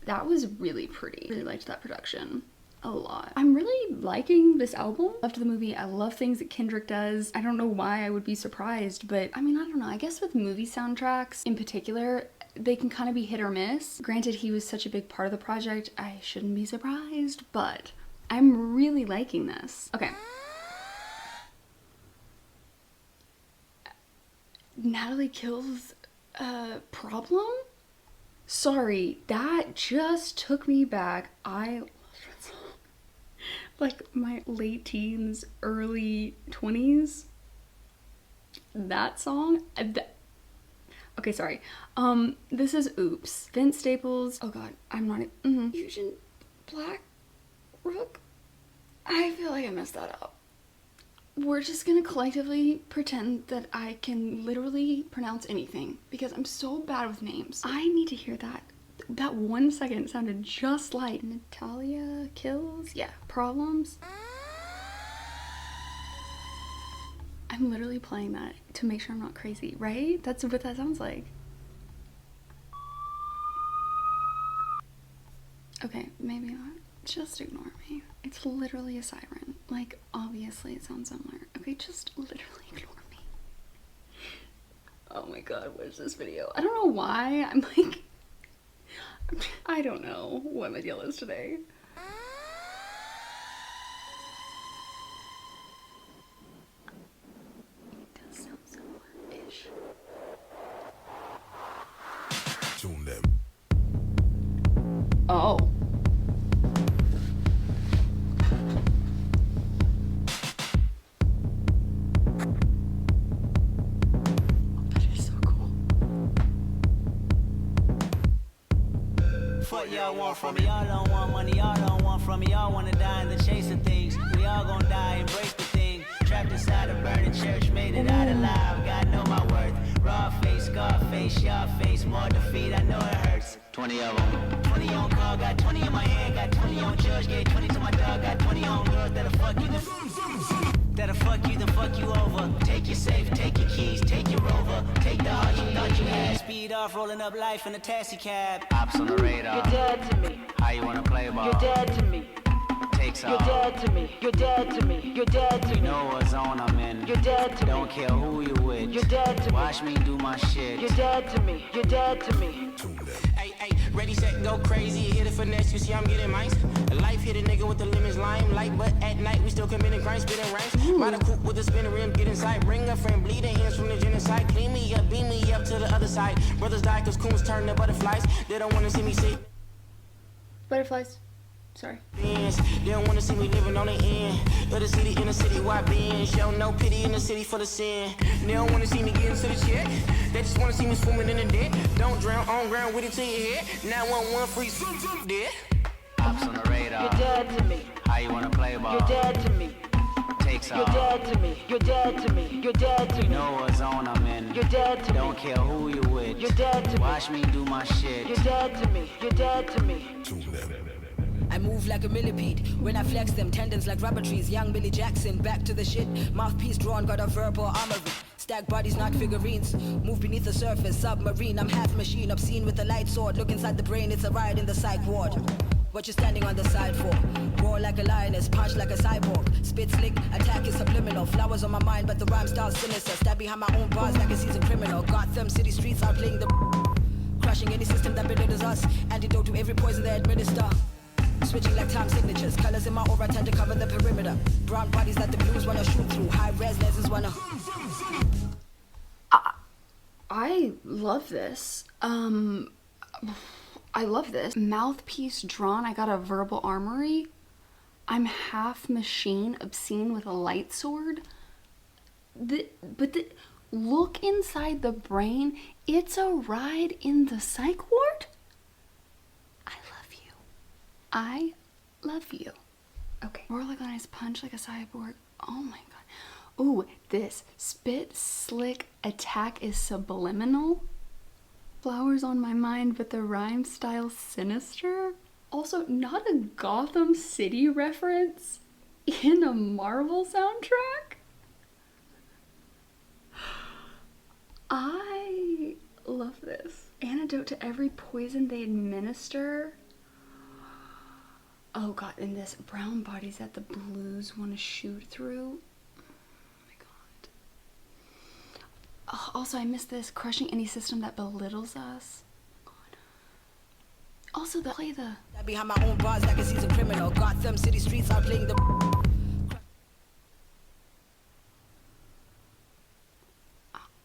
that was really pretty. Really liked that production a lot. I'm really liking this album. Loved the movie. I love things that Kendrick does. I don't know why I would be surprised, but I mean, I don't know. I guess with movie soundtracks in particular, they can kind of be hit or miss. Granted, he was such a big part of the project, I shouldn't be surprised, but I'm really liking this. Okay. Natalie Kills Problem? Sorry, that just took me back. I love that song. Like my late teens, early 20s. That song, okay, sorry. This is Oops. Vince Staples. Oh god, I'm not. Fusion Black Rook. I feel like I messed that up. We're just gonna collectively pretend that I can literally pronounce anything because I'm so bad with names. I need to hear that. That 1 second sounded just like Natalia Kills. Yeah, Problems. I'm literally playing that to make sure I'm not crazy, right? That's what that sounds like. Okay, maybe not. Just ignore me. It's literally a siren. Like, obviously it sounds similar. Okay, just literally ignore me. Oh my god, what is this video? I don't know why. I'm like... I don't know what my deal is today. It does sound similar-ish. Tune them. Oh. That is so cool. Fuck y'all want from me, y'all don't want money, y'all don't want from me, y'all wanna die in the chase of things. We all gonna die and break the thing. Trapped inside a burning church, made it out alive, God know my worth. Raw face, scar face, sharp face, more defeat, I know it hurts. 20 of them. 20 on call, got 20 in my hand, got 20 on judge, gave 20 to my dog, got 20 on girls that'll fuck you, that'll fuck you, then fuck you over. Take your safe, take your keys, take your rover, take the heart you thought you had. Speed off, rolling up life in a taxi cab. Ops on the radar. You're dead to me. How you wanna play ball? You're dead to me. Takes You're off. dead to me. You're dead to me. You're dead to You me. know what zone I'm in. You're dead to Don't me. care who you with. You're dead to me. Watch me do my shit. You're dead to me. You're dead to me. Hey, hey, ready, set, go crazy. Hit it finesse, you see I'm getting mice. Life hit a nigga with the lemons, limelight, but at night we still committing crimes, spitting rhymes. Ride a coupe with a spinner rim, get inside. Bring a friend, bleeding hands from the genocide. Clean me up, beam me up to the other side. Brothers die cause coons turn to butterflies. They don't wanna see me sit. Butterflies. Sorry. They don't wanna see me living on the end of the city in the city. Why being show no pity in the city for the sin. They don't wanna see me get into the check. They just wanna see me swimming in the dead. Don't drown on ground with it to your head. 911 freeze dead. Ops on the radar. You're dead to me. How you wanna play ball? You're dead to me. Takes You're off. dead to me. You're dead to me. You're dead to You me. know what zone I'm in. You're dead to Don't me. care who you with. You're dead to me. Watch me do my shit. You're dead to me. You're dead to me. I move like a millipede when I flex them tendons like rubber trees. Young Billy Jackson, back to the shit. Mouthpiece drawn, got a verbal armory. Stack bodies, not figurines. Move beneath the surface, submarine. I'm half machine, obscene with a light sword. Look inside the brain, it's a ride in the psych ward. What you standing on the side for? Roar like a lioness, punch like a cyborg. Spit slick, attack is subliminal. Flowers on my mind, but the rhyme style's sinister. Stab behind my own bars like a seasoned criminal. Gotham City streets outplaying the crushing any system that belittles us. Antidote to every poison they administer. Switching like time signatures. Colors in my aura tend to cover the perimeter. Brown bodies that the blues wanna shoot through. High res lenses wanna. I love this. I love this. Mouthpiece drawn. I got a verbal armory. I'm half machine, obscene with a light sword. Look inside the brain. It's a ride in the psych ward. I love you. I love you. Okay. Roar like a nice punch like a cyborg. Oh my god. Ooh, this spit slick attack is subliminal. Flowers on my mind, but the rhyme style sinister. Also, not a Gotham City reference in a Marvel soundtrack. I love this. Antidote to every poison they administer. Oh god, and this brown bodies that the blues want to shoot through. Oh my god. Oh, also, I missed this. Crushing any system that belittles us. God. Also, play the... Behind my own bars like a seasoned criminal. Gotham City streets outplaying the...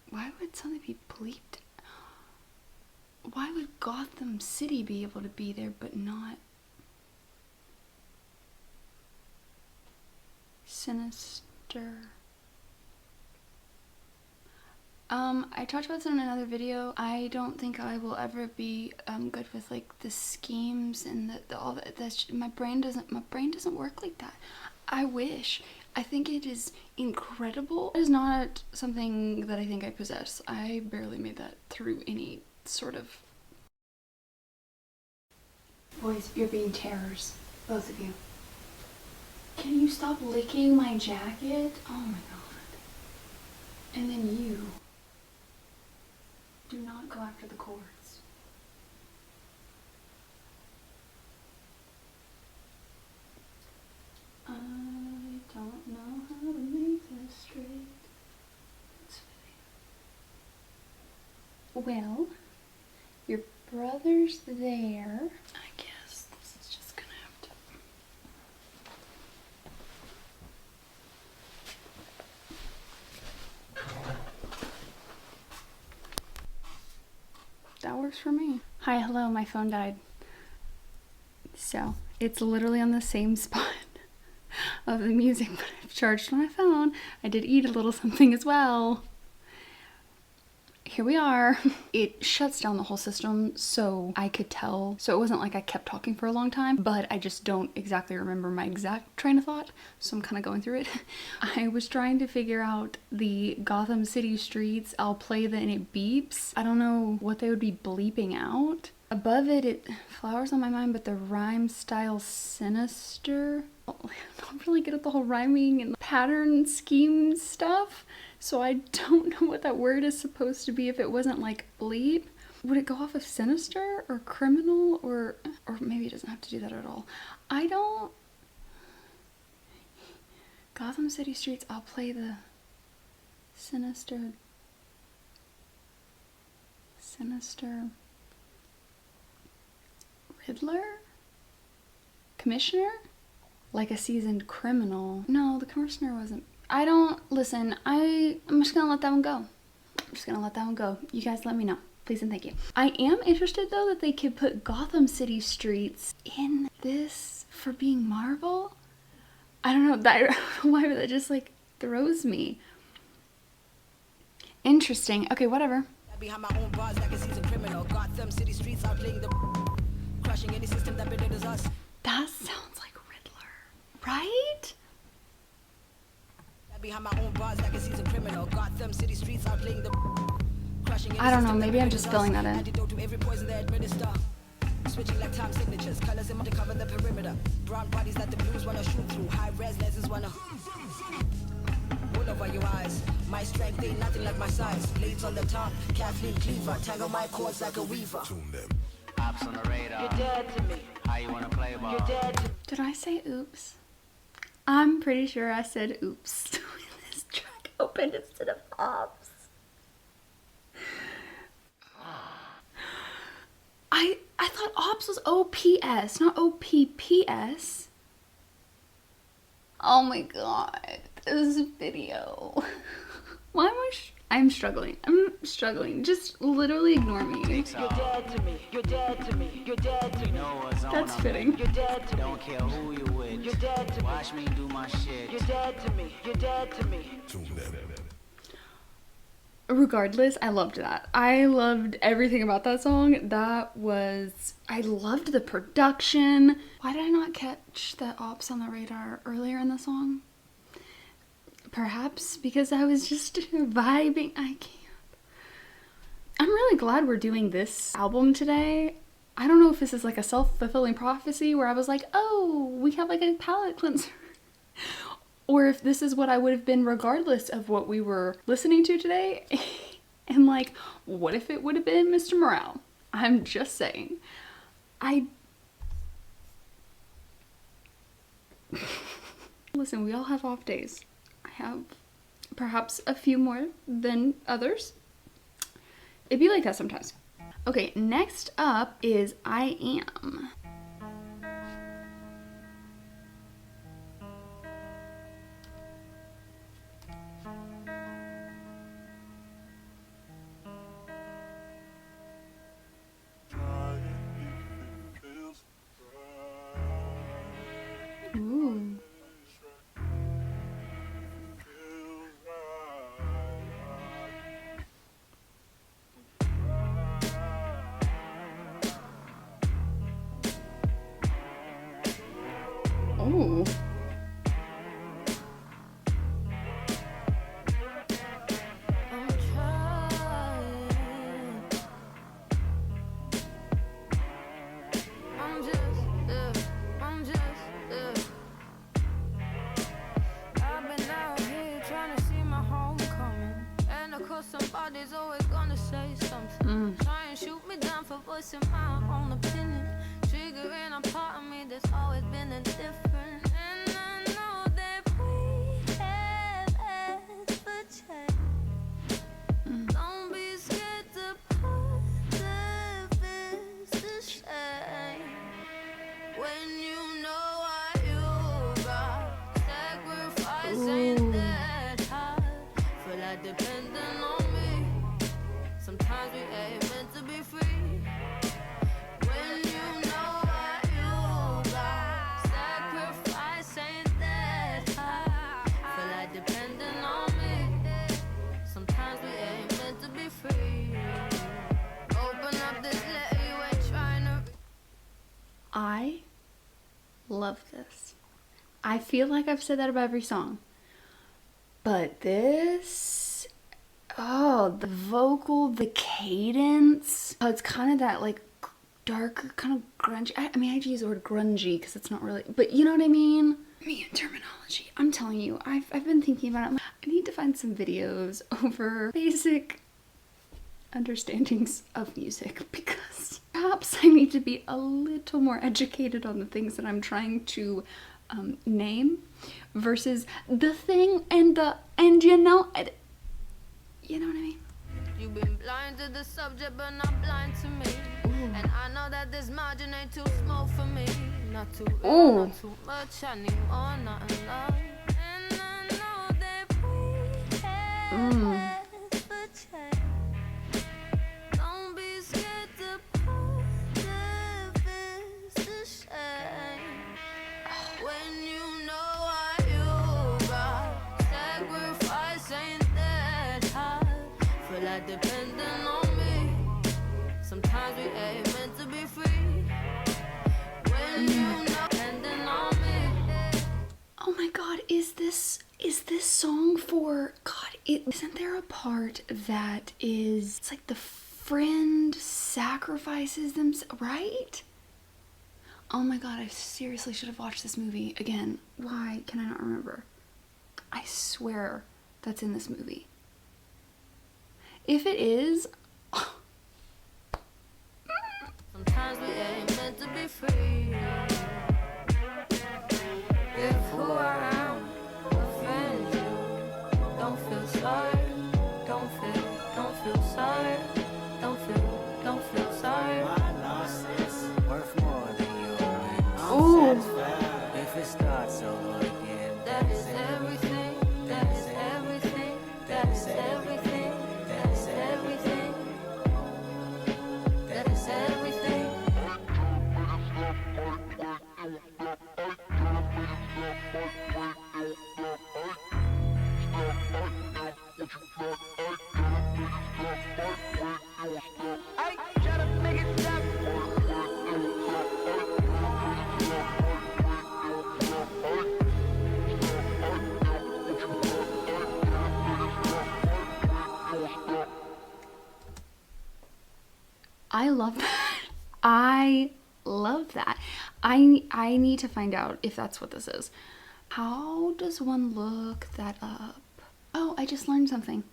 Why would something be bleeped? Why would Gotham City be able to be there, but not... Sinister. I talked about this in another video. I don't think I will ever be good with like the schemes and all that. My brain doesn't work like that. I wish. I think it is incredible. It is not something that I think I possess. I barely made that through any sort of... Boys, you're being terrors. Both of you. Can you stop licking my jacket? Oh my god. And then you. Do not go after the cords. I don't know how to make this straight. It's fitting. Well, your brother's there. I guess this is just gonna have to... That works for me. Hi, hello, my phone died. So, it's literally on the same spot of the music, but I've charged my phone. I did eat a little something as well. here we are. It shuts down the whole system, so I could tell. So it wasn't like I kept talking for a long time, but I just don't exactly remember my exact train of thought, so I'm kind of going through it. I was trying to figure out the Gotham City streets. I'll play the and it beeps. I don't know what they would be bleeping out. Above it, it flowers on my mind, but the rhyme style sinister. I don't really get at the whole rhyming and pattern scheme stuff, so I don't know what that word is supposed to be if it wasn't like bleep. Would it go off of sinister or criminal or maybe it doesn't have to do that at all. I don't. Gotham City streets, I'll play the sinister. Riddler? Commissioner? Like a seasoned criminal. No, the commissioner wasn't. I don't, listen, I'm just gonna let that one go. I'm just gonna let that one go. You guys let me know. Please and thank you. I am interested though that they could put Gotham City streets in this for being Marvel. I don't know, I don't know why, but that just like throws me. Interesting. Okay, whatever. Behind my own bars like a seasoned criminal. Gotham City streets outplaying the crushing any system that belittles us. That sounds like Riddler, right? Behind my own bars like a seasoned criminal. Gotham City streets outplaying the crushing any I don't know, system maybe that I'm just belittles filling us. that in. Antidote to every poison they administer. Switching like time signatures, colors in to cover the perimeter. Brown bodies that the blues wanna shoot through. High res lenses wanna pull over your eyes. My strength ain't nothing like my size. Blades on the top, Kathleen Cleaver. Tangle my cords like a weaver. Tune them. Ops on the radar. You're dead to me. How you wanna play ball? You're dead to me. Did I say oops? I'm pretty sure I said oops when this track opened instead of ops. I thought ops was OPS, not OPPS. Oh my god, this video. Why am I'm struggling. I'm struggling. Just literally ignore me. You're dead to me. You're dead to me. You're dead to me. Know what's on That's them, fitting. baby. You're dead to me. Don't care who you with. You're dead to me. Watch me do my shit. You're dead to me. You're dead to me. Tune them. Regardless, I loved that. I loved everything about that song. I loved the production. Why did I not catch that ops on the radar earlier in the song? Perhaps because I was just vibing. I can't. I'm really glad we're doing this album today. I don't know if this is like a self-fulfilling prophecy where I was like, oh, we have like a palate cleanser. Or if this is what I would have been regardless of what we were listening to today. And like, what if it would have been Mr. Morale? I'm just saying. Listen, we all have off days. I have perhaps a few more than others. It'd be like that sometimes. Okay, next up is I Am. Ooh. Ooh. I'm trying. I'm just I've been out here trying to see my homecoming. And of course somebody's always gonna say something. Try and shoot me down for voicing my own opinion. Triggering a part of me that's always been indifferent. And I know that we have asked for change. Don't be scared to put the fist to shame. When you know what you got, sacrifice ain't that hard. Feel like depending on me. Sometimes we ain't meant to be free. When you know what you got, sacrifice ain't that hard. Feel like depending on me. Sometimes we ain't meant to be free. Love this. I feel like I've said that about every song. But this, oh, the vocal, the cadence. Oh, it's kind of that like darker, kind of grungy. I mean, I hate to use the word grungy because it's not really, but you know what I mean? Me and terminology. I'm telling you, I've been thinking about it. I need to find some videos over basic understandings of music because perhaps I need to be a little more educated on the things that I'm trying to name versus the thing and you know what I mean. You've been blind to the subject, but not blind to me. And I know that this margin ain't too small for me. Not too real, not too much. I need more, not enough. And I know that we have a chance. Don't be scared to put the best to shame. When you know what you got, sacrifice ain't that hard. Feel like depending on me. Sometimes we ain't meant to be free. When you know depending on me. Oh my god, is this song for God, isn't there a part that is, it's like the friend sacrifices themselves, right? Oh my god, I seriously should have watched this movie again. Why can I not remember? I swear that's in this movie. If it is, sometimes we ain't meant to be free. If who I am offends you, don't feel sorry. Don't feel sorry. Don't feel sorry. My loss is worth more than you, and I'm Ooh. satisfied if it starts over again. That is everything. That is everything. That is everything. That is everything. That is everything. I love that. I love that. I need to find out if that's what this is. How does one look that up? Oh, I just learned something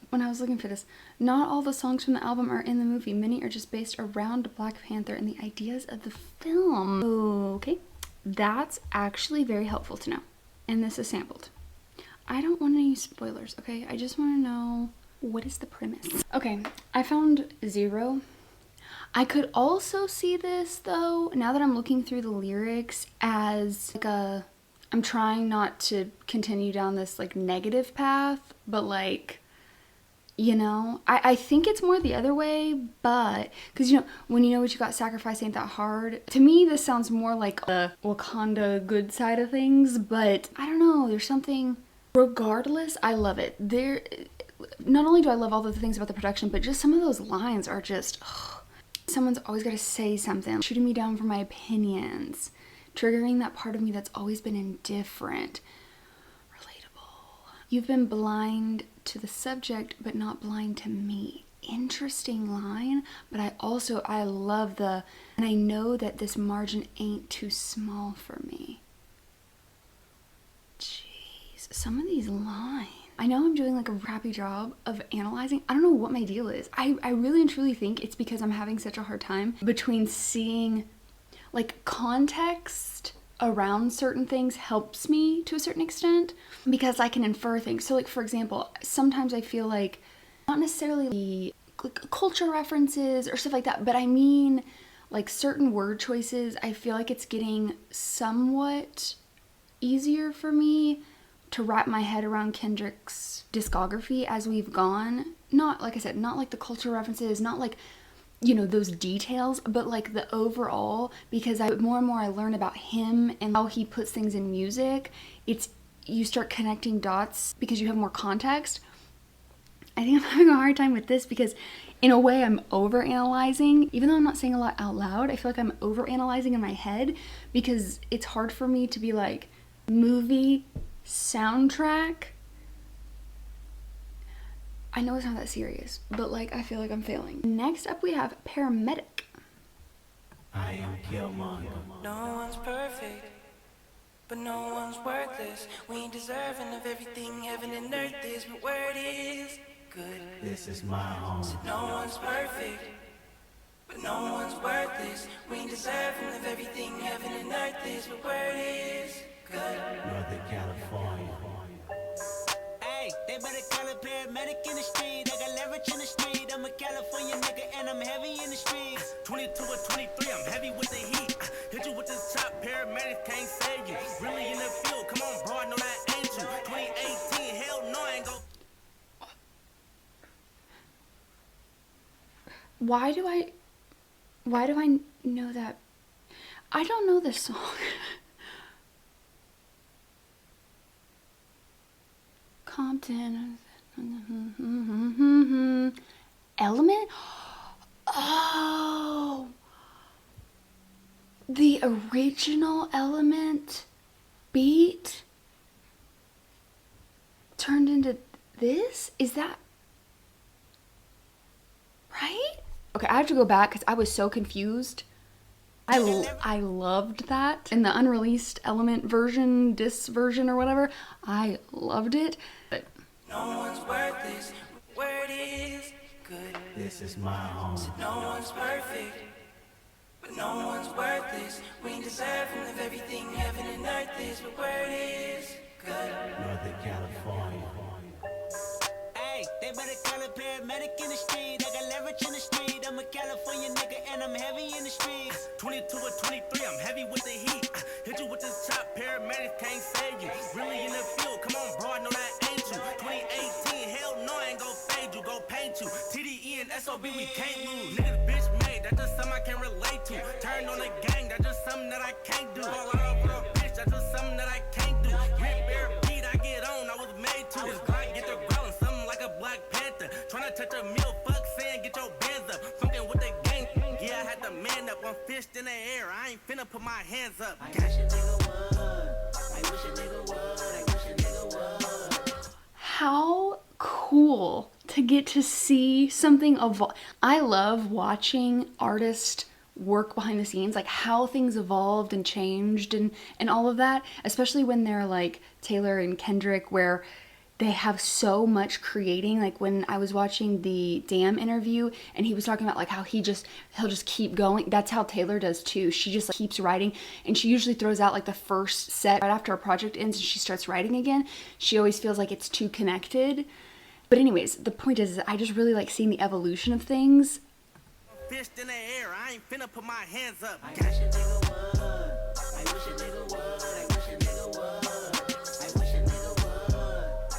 when I was looking for this. Not all the songs from the album are in the movie. Many are just based around Black Panther and the ideas of the film. Okay, that's actually very helpful to know. And this is sampled. I don't want any spoilers, okay? I just want to know, what is the premise? Okay, I found 0. I could also see this though, now that I'm looking through the lyrics, as like a, I'm trying not to continue down this like negative path, but like, you know, I think it's more the other way, but because you know, when you know what you got, sacrifice ain't that hard. To me, this sounds more like the Wakanda good side of things, but I don't know, there's something, regardless, I love it. Not only do I love all the things about the production, but just some of those lines are just, someone's always got to say something, shooting me down for my opinions, triggering that part of me that's always been indifferent. Relatable. You've been blind to the subject, but not blind to me. Interesting line, but I love and I know that this margin ain't too small for me. Jeez, some of these lines. I know I'm doing like a crappy job of analyzing. I don't know what my deal is. I really and truly think it's because I'm having such a hard time between seeing like context around certain things helps me to a certain extent because I can infer things. So like, for example, sometimes I feel like not necessarily like culture references or stuff like that, but I mean like certain word choices, I feel like it's getting somewhat easier for me to wrap my head around Kendrick's discography as we've gone. Not, like I said, not like the cultural references, not like, you know, those details, but like the overall, because more and more I learn about him and how he puts things in music, you start connecting dots because you have more context. I think I'm having a hard time with this because In a way, I'm overanalyzing. Even though I'm not saying a lot out loud, I feel like I'm overanalyzing in my head because it's hard for me to be like, movie soundtrack. I know it's not that serious, but like, I feel like I'm failing. Next up, we have Paramedic. I am Killmonger. No one's perfect, but no one's worthless. We ain't deserving of everything heaven and earth is, but where it is good. This is my home. No one's perfect, but no one's worthless. We ain't deserving of everything heaven and earth is, but where it is good. Northern California. Hey, they better call a paramedic in the street. I got leverage in the street. I'm a California nigga and I'm heavy in the streets. 22 or 23, I'm heavy with the heat. Hit you with the top, paramedics can't save you. Really in the field, come on, bro, I know that ain't you. 2018, hell no, I ain't go. Why do I know that? I don't know this song. Compton. Element? Oh, the original Element beat turned into this? Is that right? Okay, I have to go back because I was so confused. I loved that. In the unreleased Element version, this version or whatever, I loved it. But no one's worthless, where it is good. This is my home. No one's perfect, but no one's worthless. We ain't deserving of everything heaven and earth is, but where it is good. Northern California. Hey, they better call a paramedic in the street. I got leverage in the street. I'm a California nigga and I'm heavy in the streets. 22 or 23, I'm heavy with the heat. Hit you with the top, paramedics can't save you. Really in the field, come on, bro, I know that ain't you. 2018, hell no, I ain't gon' fade you, go paint you. TDE and SOB, we can't lose. Niggas bitch made, that's just something I can relate to. Turned on the gang, that's just something that I can't do. Fall out over a bitch, that's just something that I can't do. Rip bear beat, I get on, I was made to. This Glock get the growling, something like a Black Panther. Tryna touch a meal, fuck saying, get your bands up. Fucking with the gang, yeah, I had to man up. One fist in the air, I ain't finna put my hands up. I wish a nigga would. I wish a nigga would. I wish a nigga would. how cool to get to see something evolve. I love watching artists work behind the scenes, like how things evolved and changed and all of that, especially when they're like Taylor and Kendrick, where they have so much creating. Like when I was watching the Damn interview and he was talking about like how he'll just keep going. That's how Taylor does too. She just like, keeps writing, and she usually throws out like the first set right after a project ends and she starts writing again. She always feels like it's too connected. But anyways, the point is I just really like seeing the evolution of things. Fist in the air, I ain't finna put my hands up. I wish a nigga would. I wish a nigga would. I wish a nigga would. I wish a nigga would.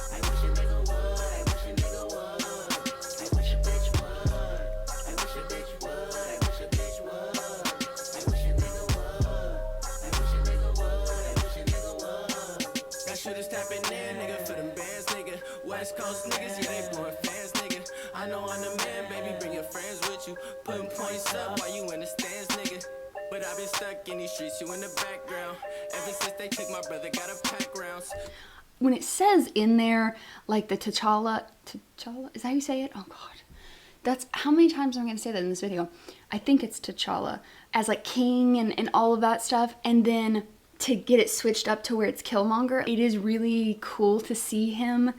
I wish a nigga would. I wish a nigga would. I wish a bitch would. I wish a bitch would. I wish a bitch would. I wish a nigga would. I wish a nigga would. I wish a nigga would. That shit is tapping in, nigga, for them bands, nigga. West Coast niggas, yeah, they blowing fans, nigga. I know I'm the man, baby, bring your friends with you. Putting points up while you in the stands, nigga. But I've been stuck in these streets, you in the background. Ever since they took my brother, got a pack rounds. When it says in there, like the T'Challa, is that how you say it? Oh God. That's how many times I'm going to say that in this video. I think it's T'Challa as like king and all of that stuff. And then to get it switched up to where it's Killmonger, it is really cool to see him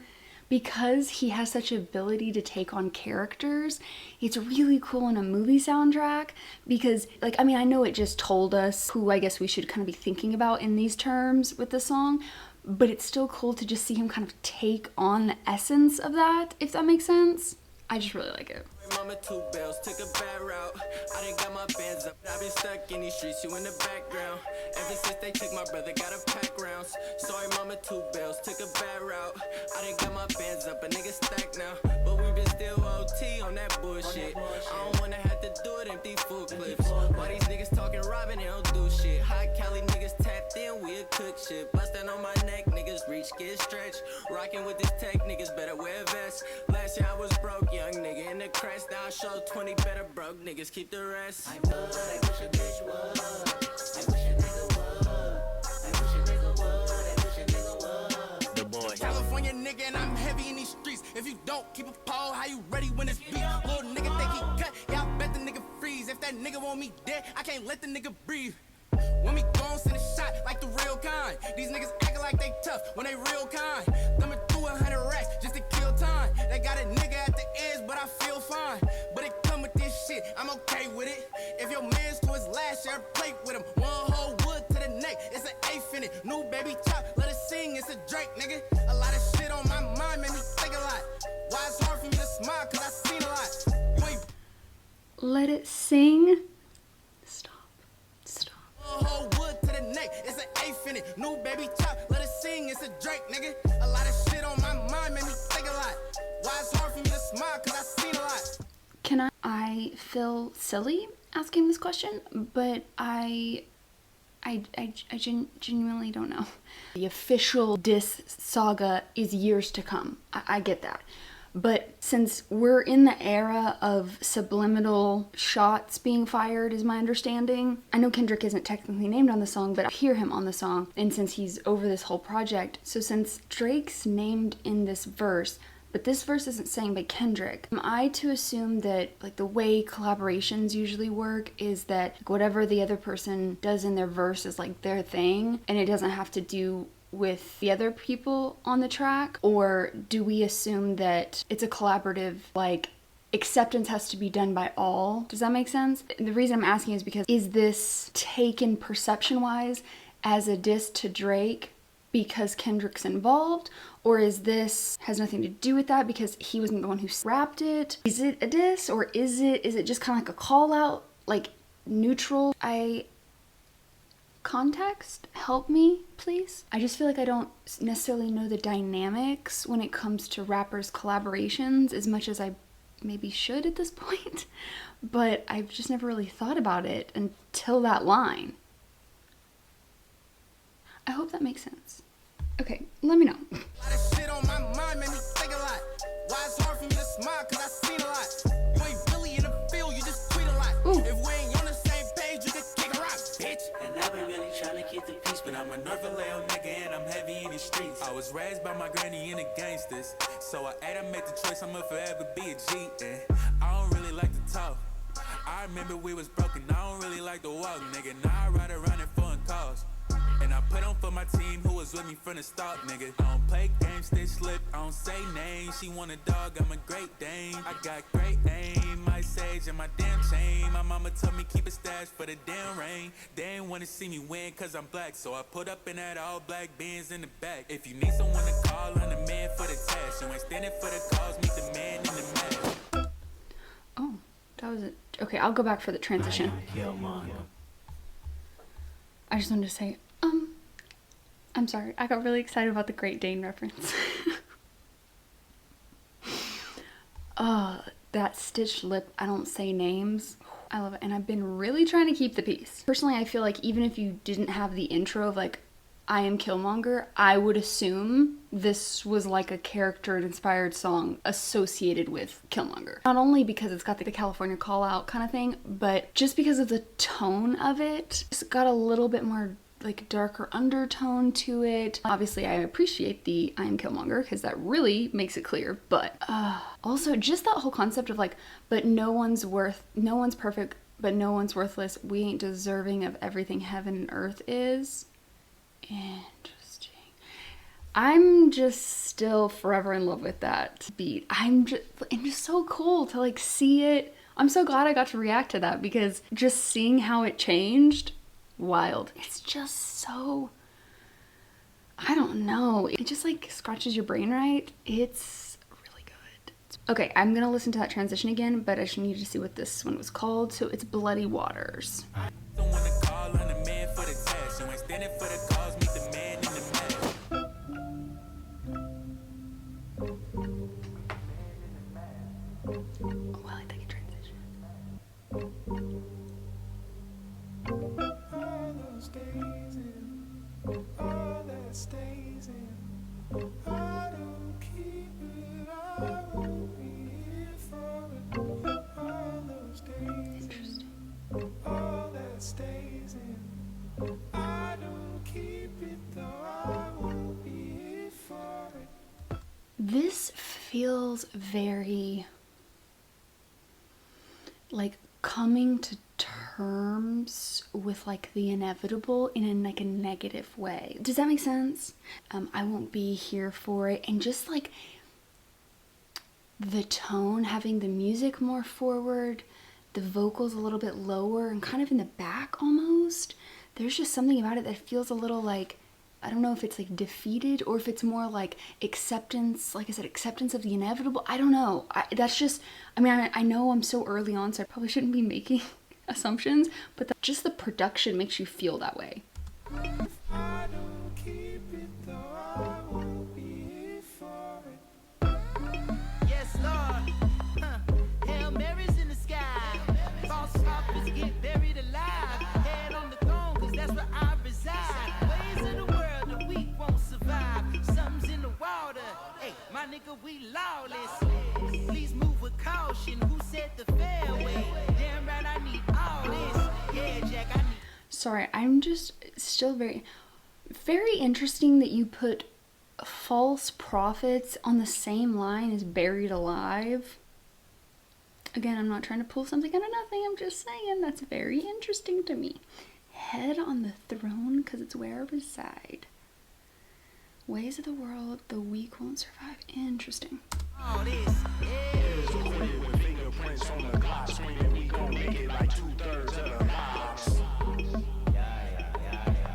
because he has such ability to take on characters. It's really cool in a movie soundtrack because, like, I mean, I know it just told us who I guess we should kind of be thinking about in these terms with the song, but it's still cool to just see him kind of take on the essence of that, if that makes sense. I just really like it. Mama, 2 bells, took a bad route. I done got my bands up. I've been stuck in these streets, you in the background. Ever since they took my brother, got a pack rounds. Sorry, mama, 2 bells, took a bad route. I done got my bands up, a nigga stacked now. But we been still OT on that bullshit. I don't wanna have to do it, empty full clips. Why these niggas talking robbing, they don't do shit. High Cali niggas tapped in, we a cook shit. Bustin' on my neck, niggas reach, get stretched. Rockin' with this tech, niggas better wear vests. Last year I was broke, young nigga in the finna crash down, show 20 better broke niggas keep the rest. I would, I wish a bitch would. I wish a nigga would. I wish a nigga would. I wish a nigga would. The boy. California nigga and I'm heavy in these streets. If you don't keep a pole, how you ready when it's beat? Little nigga think he cut, yeah, I bet the nigga freeze. If that nigga want me dead, I can't let the nigga breathe. When we gon' send a shot like the real kind. These niggas acting like they tough when they real kind. Thumbing through 100 racks just to kill time. They got a nigga at the edge, but I feel fine. But it come with this shit, I'm okay with it. If your man's to his last, share a plate with him. One whole wood to the neck, it's an eighth in it. New baby chop, let it sing, it's a Drake, nigga. A lot of shit on my mind made me think a lot. Why it's hard for me to smile, cause I seen a lot. You ain't Let it sing. Stop. whole wood to the neck, it's an eighth in it. New baby chop, let it sing, it's a Drake, nigga. A lot of shit on my mind made me think a lot. Why it's hard for me to smile, cause I seen a lot. I feel silly asking this question, but I genuinely don't know. The official diss saga is years to come. I get that. But since we're in the era of subliminal shots being fired, is my understanding. I know Kendrick isn't technically named on the song, but I hear him on the song. And since he's over this whole project, so since Drake's named in this verse, but this verse isn't sang by Kendrick, am I to assume that like the way collaborations usually work is that like, whatever the other person does in their verse is like their thing, and it doesn't have to do with the other people on the track? Or do we assume that it's a collaborative, like acceptance has to be done by all? Does that make sense? The reason I'm asking is because is this taken perception wise as a diss to Drake because Kendrick's involved, or is this has nothing to do with that because he wasn't the one who rapped it? Is it a diss, or is it just kind of like a call out, like neutral? Context, help me please. I just feel like I don't necessarily know the dynamics when it comes to rappers collaborations as much as I maybe should at this point, but I've just never really thought about it until that line. I hope that makes sense. Okay, let me know. A lot of shit on my mind made me think a lot. Why it's hard for me to smile, cause I seen a lot. You ain't really in the field, you just tweet a lot. Ooh. If we ain't on the same page, you can kick a rock, bitch. And I've been really trying to keep the peace, but I'm a North Vallejo nigga and I'm heavy in the streets. I was raised by my granny and the gangsters, so I made the choice, I'ma forever be a G. And I don't really like to talk. I remember we was broken, I don't really like to walk, nigga. Now I ride around in foreign cars. And I put on for my team who was with me from the start, nigga. I don't play games, stay slip, I don't say names. She want a dog, I'm a great Dane. I got great aim, my sage and my damn chain. My mama told me keep a stash for the damn rain. They ain't wanna see me win cause I'm black, so I put up in that all black Benz in the back. If you need someone to call, I'm the man for the task. You ain't standing for the cause, meet the man in the mask. Oh, that was it. Okay, I'll go back for the transition. I just wanted to say, I'm sorry, I got really excited about the Great Dane reference. That stitched lip, I don't say names. I love it, and I've been really trying to keep the peace. Personally, I feel like even if you didn't have the intro of like, I am Killmonger, I would assume this was like a character-inspired song associated with Killmonger. Not only because it's got the California call-out kind of thing, but just because of the tone of it. It's got a little bit more like darker undertone to it. Obviously I appreciate the I am Killmonger because that really makes it clear, but also just that whole concept of like, but no one's perfect, but no one's worthless. We ain't deserving of everything heaven and earth is. Interesting. I'm just still forever in love with that beat. I'm just so cool to like see it. I'm so glad I got to react to that because just seeing how it changed, wild. It's just so, I don't know. It just like scratches your brain right. It's really good. Okay, I'm gonna listen to that transition again, but I just need to see what this one was called. So it's Bloody Waters. Someone to call on the man for the task. You ain't standing for the cause, meet the man in the mask. Oh, I like that transition. All that stays in. I don't keep it, I won't be here for it. This feels very like coming to terms with like the inevitable in a like a negative way. Does that make sense? I won't be here for it. And just like the tone, having the music more forward, the vocals a little bit lower and kind of in the back almost. There's just something about it that feels a little like, I don't know if it's like defeated or if it's more like acceptance, like I said, acceptance of the inevitable. I don't know. That's just, I mean, I know I'm so early on, so I probably shouldn't be making assumptions, but just the production makes you feel that way. Yes, Lord. Hail Mary's in the sky. False prophets get buried alive. Head on the throne, cause that's where I reside. Ways of the world, the weak won't survive. Something's in the water. Hey, my nigga, we lawless. Please move with caution. Who said the fairway? Damn right, I need all this. Yeah, Jack, I need. Sorry, I'm just still very interesting that you put false prophets on the same line as buried alive. Again, I'm not trying to pull something out of nothing. I'm just saying that's very interesting to me. Head on the throne because it's where I reside. Ways of the world, the weak won't survive. Interesting. All this. Fingerprints on the clock, screaming we gon' make it like 2/3 of the lives.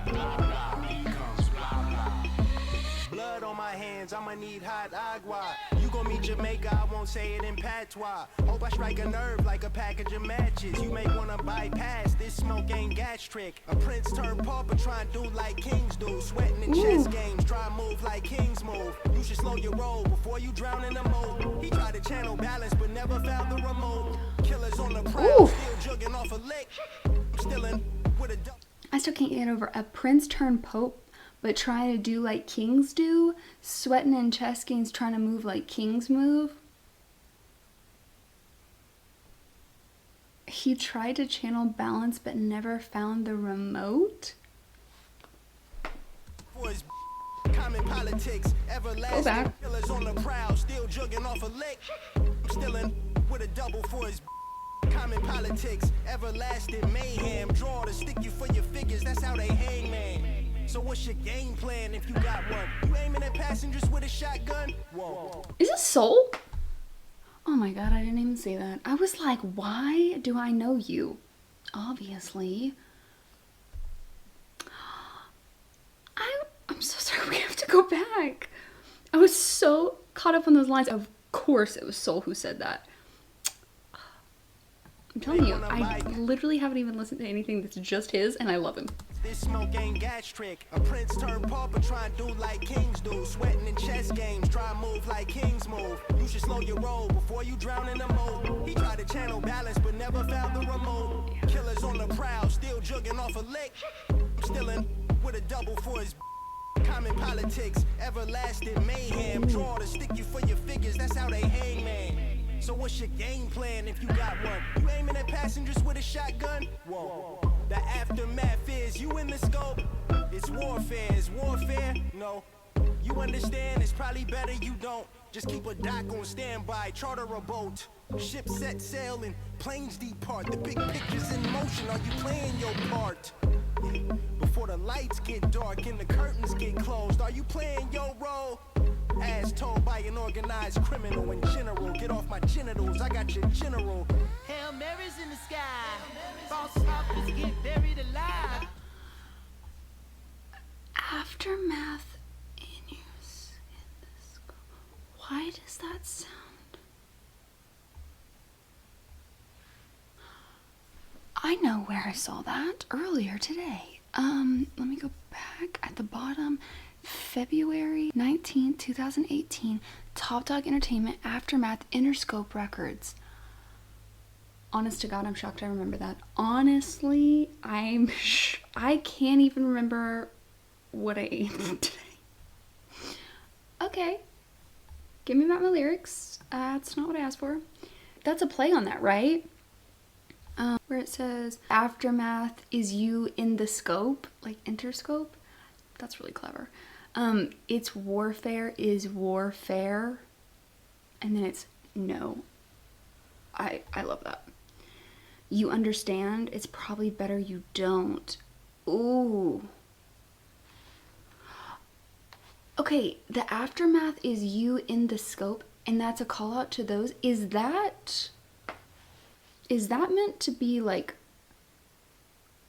Blah, blah, becomes blah, blah. Blood on my hands, I'ma need hot agua. You gon' meet Jamaica, I won't say it in patois. Hope I strike a nerve like a package of matches. You may wanna bypass, this smoke ain't gastric. A prince turned pauper, try and do like kings do. Sweating in chess games, try and move like kings move. You should slow your roll before you drown in the moat. He tried to channel balance, but never found the remote. Killers on the prowl, still jugging off a lick. I'm still in with a I still can't get over a prince turned pope, but trying to do like kings do. Sweating in chess games, trying to move like kings move. He tried to channel balance, but never found the remote. Common politics, everlasting. back. Killers on the prowl, still jugging off a lick. I'm still in with a double for his. Common politics, everlasting mayhem. Draw to stick you for your figures, that's how they hang, man. So what's your game plan if you got one? You aiming at passengers with a shotgun? Whoa. Is this Soul? Oh my god, I didn't even see that. I was like, why do I know you? Obviously. I'm so sorry, we have to go back. I was so caught up on those lines. Of course it was Soul who said that. I'm telling you, I literally haven't even listened to anything that's just his, and I love him. This smoke ain't gastric. A prince turned pauper, try and do like kings do. Sweating in chess games, try and move like kings move. You should slow your roll before you drown in the moat. He tried to channel balance, but never found the remote. Killers on the prowl, still jugging off a lick. I'm still in with a double for his. Common politics, everlasting mayhem. Draw to stick you for your figures, that's how they hang, man. So what's your game plan if you got one? You aiming at passengers with a shotgun? Whoa. The aftermath is you in the scope. It's warfare. Is warfare? No. You understand? It's probably better you don't. Just keep a dock on standby. Charter a boat. Ship set sail and planes depart. The big picture's in motion. Are you playing your part? Before the lights get dark and the curtains get closed, are you playing your role? As told by an organized criminal in general. Get off my genitals, I got your general. Hail Mary's in the sky. False prophets get buried alive. Aftermath in use in this. Why does that sound? I know where I saw that earlier today. Let me go back at the bottom. February 19th, 2018, Top Dog Entertainment, Aftermath, Interscope Records. Honest to God, I'm shocked I remember that. Honestly, I can't even remember what I ate today. Okay, give me back my lyrics. That's not what I asked for. That's a play on that, right? Where it says, Aftermath is you in the scope, like Interscope. That's really clever. It's warfare is warfare. and then it's no. I love that. You understand? It's probably better you don't. Ooh. Okay, the aftermath is you in the scope, and that's a call out to those. Is that meant to be like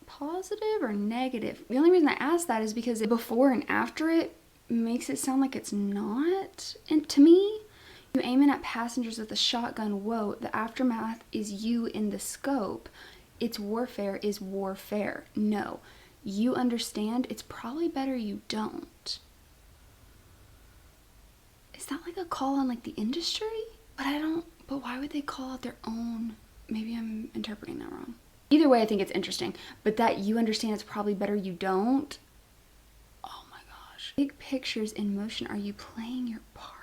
positive or negative? The only reason I ask that is because before and after it makes it sound like it's not. And to me, you aiming at passengers with a shotgun, whoa, the aftermath is you in the scope. It's warfare is warfare. No, you understand? It's probably better you don't. Is that like a call on like the industry? But why would they call out their own? Maybe I'm interpreting that wrong. Either way, I think it's interesting. But that you understand it's probably better you don't. Oh my gosh. Big pictures in motion. Are you playing your part?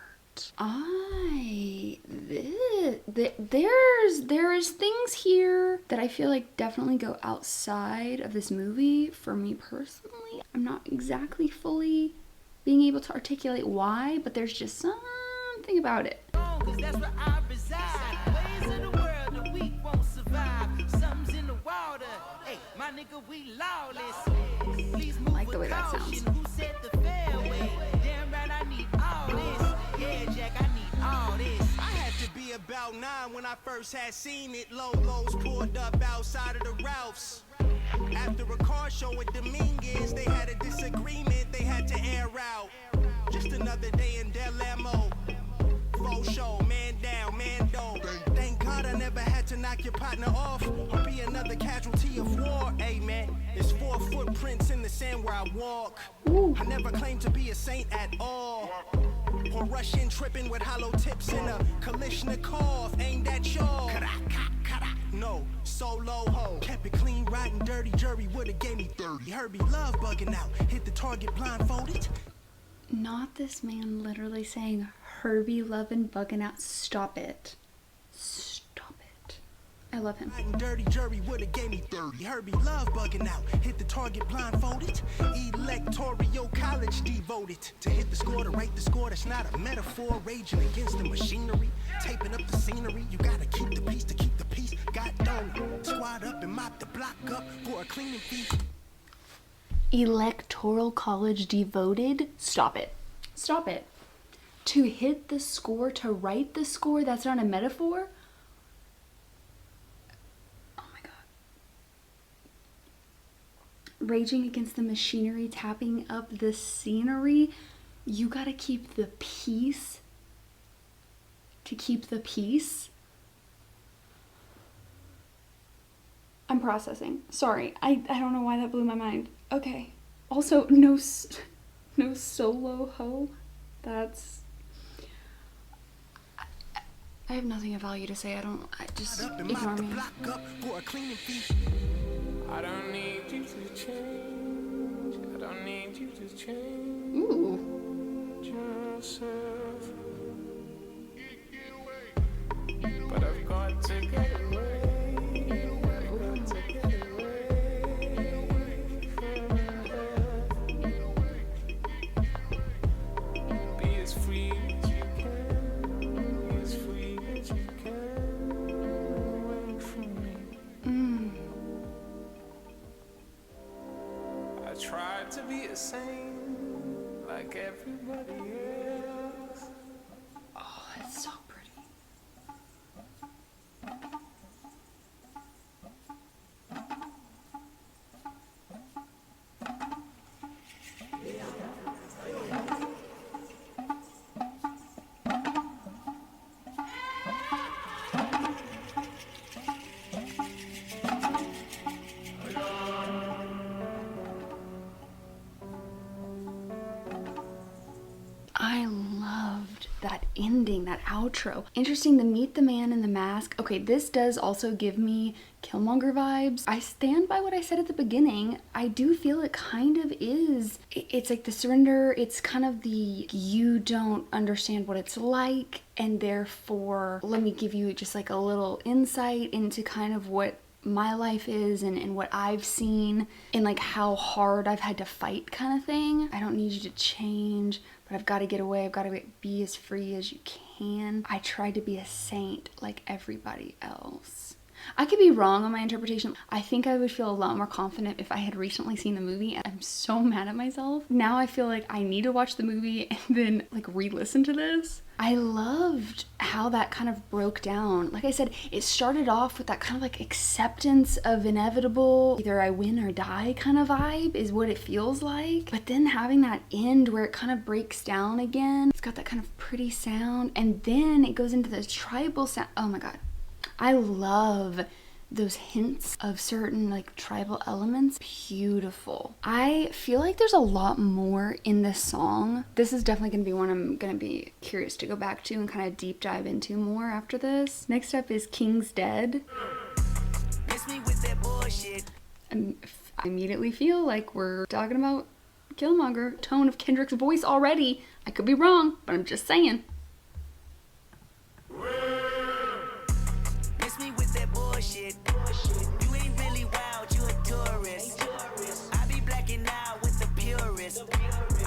There's things here that I feel like definitely go outside of this movie for me personally. I'm not exactly fully being able to articulate why, but there's just something about it. Cause that's where I reside. Ways of the world, the weak won't survive. Something's in the water. Hey, my nigga, we lawless. Please move I like the way that sounds. Who said the fairway? Damn right, I need all this. Yeah, Jack, I need all this. I had to be about 9 when I first had seen it. Logos pulled up outside of the Ralphs. After a car show at Dominguez, they had a disagreement they had to air out. Just another day in Del Amo. Full show, man down, man down. Thank God I never had to knock your partner off or be another casualty of war. Hey man, there's 4 footprints in the sand where I walk. I never claimed to be a saint at all. Or Russian tripping with hollow tips in a Kalishnikov aimed at y'all. No, solo ho. Kept it clean, riding dirty. Jury would've gave me 30. Herbie love bugging out. Hit the target blindfolded. Not this man literally saying Herbie loving bugging out. Stop it. Stop it. I love him. Dirty jury would've gave me 30. Herbie love bugging out. Hit the target blindfolded. Electoral college devoted to hit the score, to write the score. That's not a metaphor. Raging against the machinery. Taping up the scenery. You gotta keep the peace to keep the peace. Got done. Squad up and mop the block up for a cleaning fee. Electoral college devoted? Stop it. Stop it. To hit the score, to write the score, that's not a metaphor? Oh my god. Raging against the machinery, tapping up the scenery. You gotta keep the peace to keep the peace. I'm processing. Sorry, I don't know why that blew my mind. Okay. Also, no solo ho. That's... I have nothing of value to say. I just ignore me. I don't need you to change. I don't need you to change. Ooh. Yourself. But I've got to get away. I've got to get away. Be as free as you can. Be as free as you can. Away from me. I tried to be a saint like everybody else. Oh, it's so pretty. I loved that ending, that outro. Interesting to meet the man in the mask. Okay, this does also give me Killmonger vibes. I stand by what I said at the beginning. I do feel it kind of is. It's like the surrender. It's kind of the you don't understand what it's like, and therefore let me give you just like a little insight into kind of what my life is and what I've seen and like how hard I've had to fight kind of thing. I don't need you to change, but I've got to get away. I've got to be as free as you can. can. I tried to be a saint like everybody else. I could be wrong on my interpretation. I think I would feel a lot more confident if I had recently seen the movie, and I'm so mad at myself. Now I feel like I need to watch the movie and then like re-listen to this. I loved how that kind of broke down. Like I said, it started off with that kind of like acceptance of inevitable, either I win or die kind of vibe is what it feels like. But then having that end where it kind of breaks down again, it's got that kind of pretty sound, and then it goes into this tribal sound. Oh my God. I love those hints of certain like tribal elements. Beautiful. I feel like there's a lot more in this song. This is definitely going to be one I'm going to be curious to go back to and kind of deep dive into more after this. Next up is King's Dead. Miss me with that bullshit. I immediately feel like we're talking about Killmonger. Tone of Kendrick's voice already. I could be wrong, but I'm just saying. Bullshit. You ain't really wild, you a tourist. I be blacking out with the purist.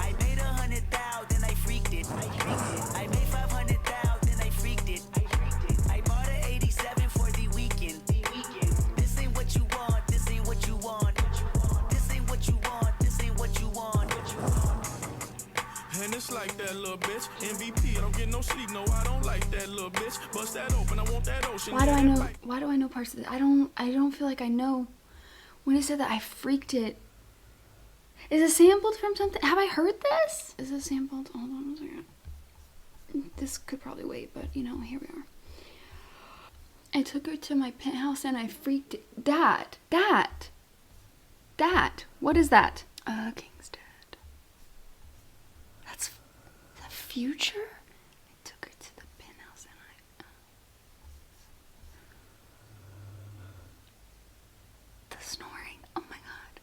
I made 100,000, then I freaked it. I made 500,000, then I freaked it. I bought an 87 for the weekend. This ain't what you want, this ain't what you want. This ain't what you want, this ain't what you want. And it's like that little bitch. MVP, I don't get no sleep, no, I don't like that little bitch. Bust that open, I want that ocean. Why do I know parts of this? I don't feel like I know. When it said that, I freaked it. Is it sampled from something? Have I heard this? Is it sampled? Hold on a second. This could probably wait, but you know, here we are. I took her to my penthouse and I freaked it. That. What is that? King's Dead. That's the future? I took her to the penthouse and the snoring. Oh my God.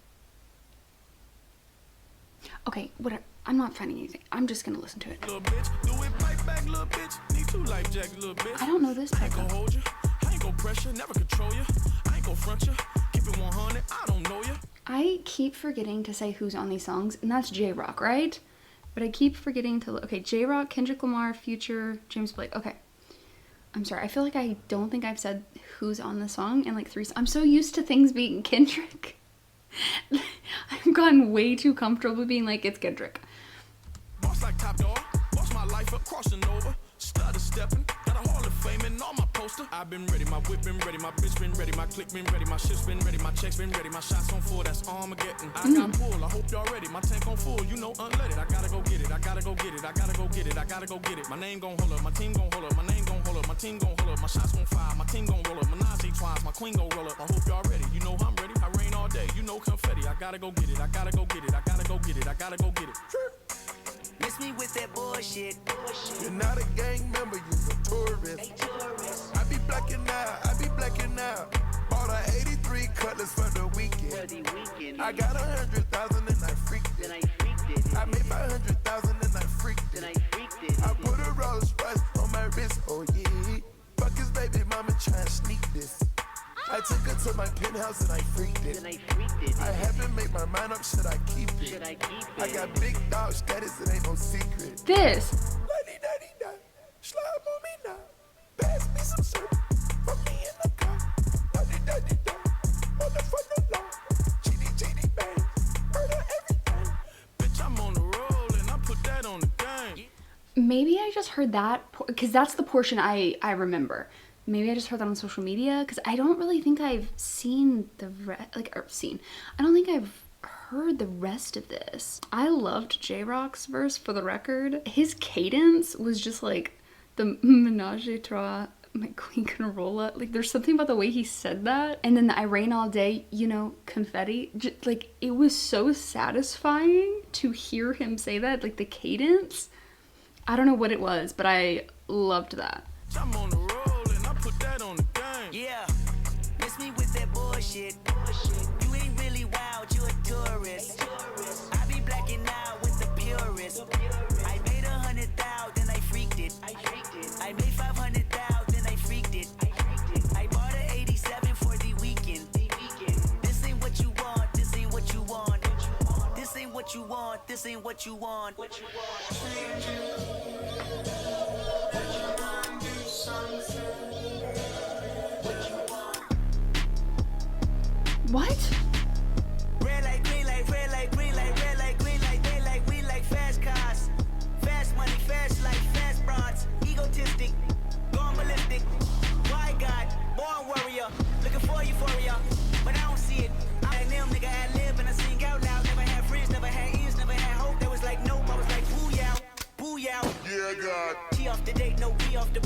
Okay, whatever. I'm not finding anything. I'm just gonna listen to it. Little bitch, do it right back, little bitch. Need 2 life jacks, little bitch. I don't know this I part. ain't gonna hold you. I ain't gonna pressure, never control you. I ain't gonna front you. Keep it 100. I don't know you. I keep forgetting to say who's on these songs, and that's J-Rock, right? But I keep forgetting to okay, J-Rock, Kendrick Lamar, Future, James Blake. Okay. I'm sorry. I feel like I don't think I've said who's on the song in like 3 songs. I'm so used to things being Kendrick. I've gotten way too comfortable being like, it's Kendrick. Boss like top dog. Boss my life up, crossing over. Stutter stepping. Got a Hall of Fame and all my poster. I've been ready, my whip been ready, my bitch been ready, my click been ready, my shit's been ready, my checks been ready, my shots on full, that's Armageddon. I got pull, I hope y'all ready, my tank on full, you know unleaded. I gotta go get it, I gotta go get it, I gotta go get it, I gotta go get it. My name gon' hold up, my team gon' hold up, my name gon' hold up, my team gon' hold up, my shots gon' fire, my team gon' roll up, Menage twice, my queen gon' roll up. I hope y'all ready, you know I'm ready. I rain all day, you know confetti. I gotta go get it, I gotta go get it, I gotta go get it, I gotta go get it. Miss me with that bullshit. You're not a gang member, you're a tourist. I be blacking out. Bought a 83 Cutlass for the weekend. I got 100,000 and I freaked it. I made 500,000 and I freaked it. I put a Rolls Royce on my wrist, oh yeah. Fuck his baby mama trying to sneak this. I took her to my penthouse and I freaked it. I haven't made my mind up, should I keep it? I got big dog status, it ain't no secret. This. La-di-da-di-da, slime on me now. Pass me some syrup, put me in the car. La-di-da-di-da, motherfucker law. GD bang, murder everything. Bitch, I'm on the roll and I put that on the game. Maybe I just heard that, because that's the portion I remember. Maybe I just heard that on social media, because I don't really think I've seen the I don't think I've heard the rest of this. I loved J-Rock's verse, for the record. His cadence was just like the menage a trois, my queen can roll up. Like, there's something about the way he said that. And then the I rain all day, you know, confetti. Just, like, it was so satisfying to hear him say that. Like, the cadence. I don't know what it was, but I loved that. I'm on the roll and I put that on the game. Yeah, miss me with that bullshit. You ain't really wild, you a tourist. I be blacking out with the purist. I made 100,000, then I freaked it. I made 500,000, I freaked it. I bought an 87 for the weekend. This ain't what you want, this ain't what you want. This ain't what you want, this ain't what you want. What? Red light, green light, red light, green light, red light, green light, they like, we like fast cars. Fast money, fast life, fast broads. Egotistic, going ballistic. Why God, born warrior, looking for euphoria, but I don't see it. I ain't them, nigga, I live and I sing out loud. Never had friends, never had ears, never had hope. That was like nope, I was like booyah, booyah. Yeah, God. T off the date, no be off the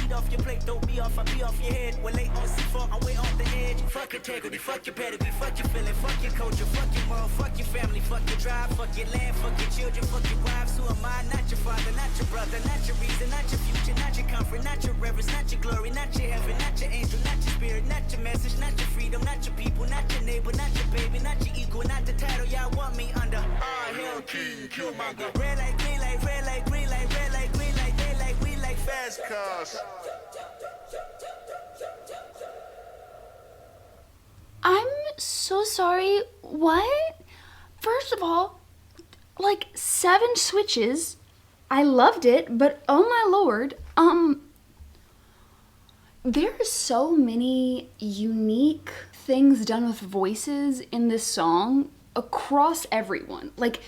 eat off your plate, don't be off, I be off your head. We're late on C4, I'm way off the edge. Fuck integrity, fuck your pedigree, fuck your feeling, fuck your culture, fuck your moral, fuck your family, fuck your tribe, fuck your land, fuck your children, fuck your wives. Who am I? Not your father, not your brother, not your reason, not your future, not your comfort, not your reverence, not your glory, not your heaven, not your angel, not your spirit, not your message, not your freedom, not your people, not your neighbor, not your baby, not your equal, not the title y'all want me under. All hell king, Killmonger. Red light, green light, red light, green light, red light, green light, they like, we like fast cars. I'm so sorry. What? First of all, like 7 switches. I loved it, but oh my lord, there are so many unique things done with voices in this song across everyone. Like,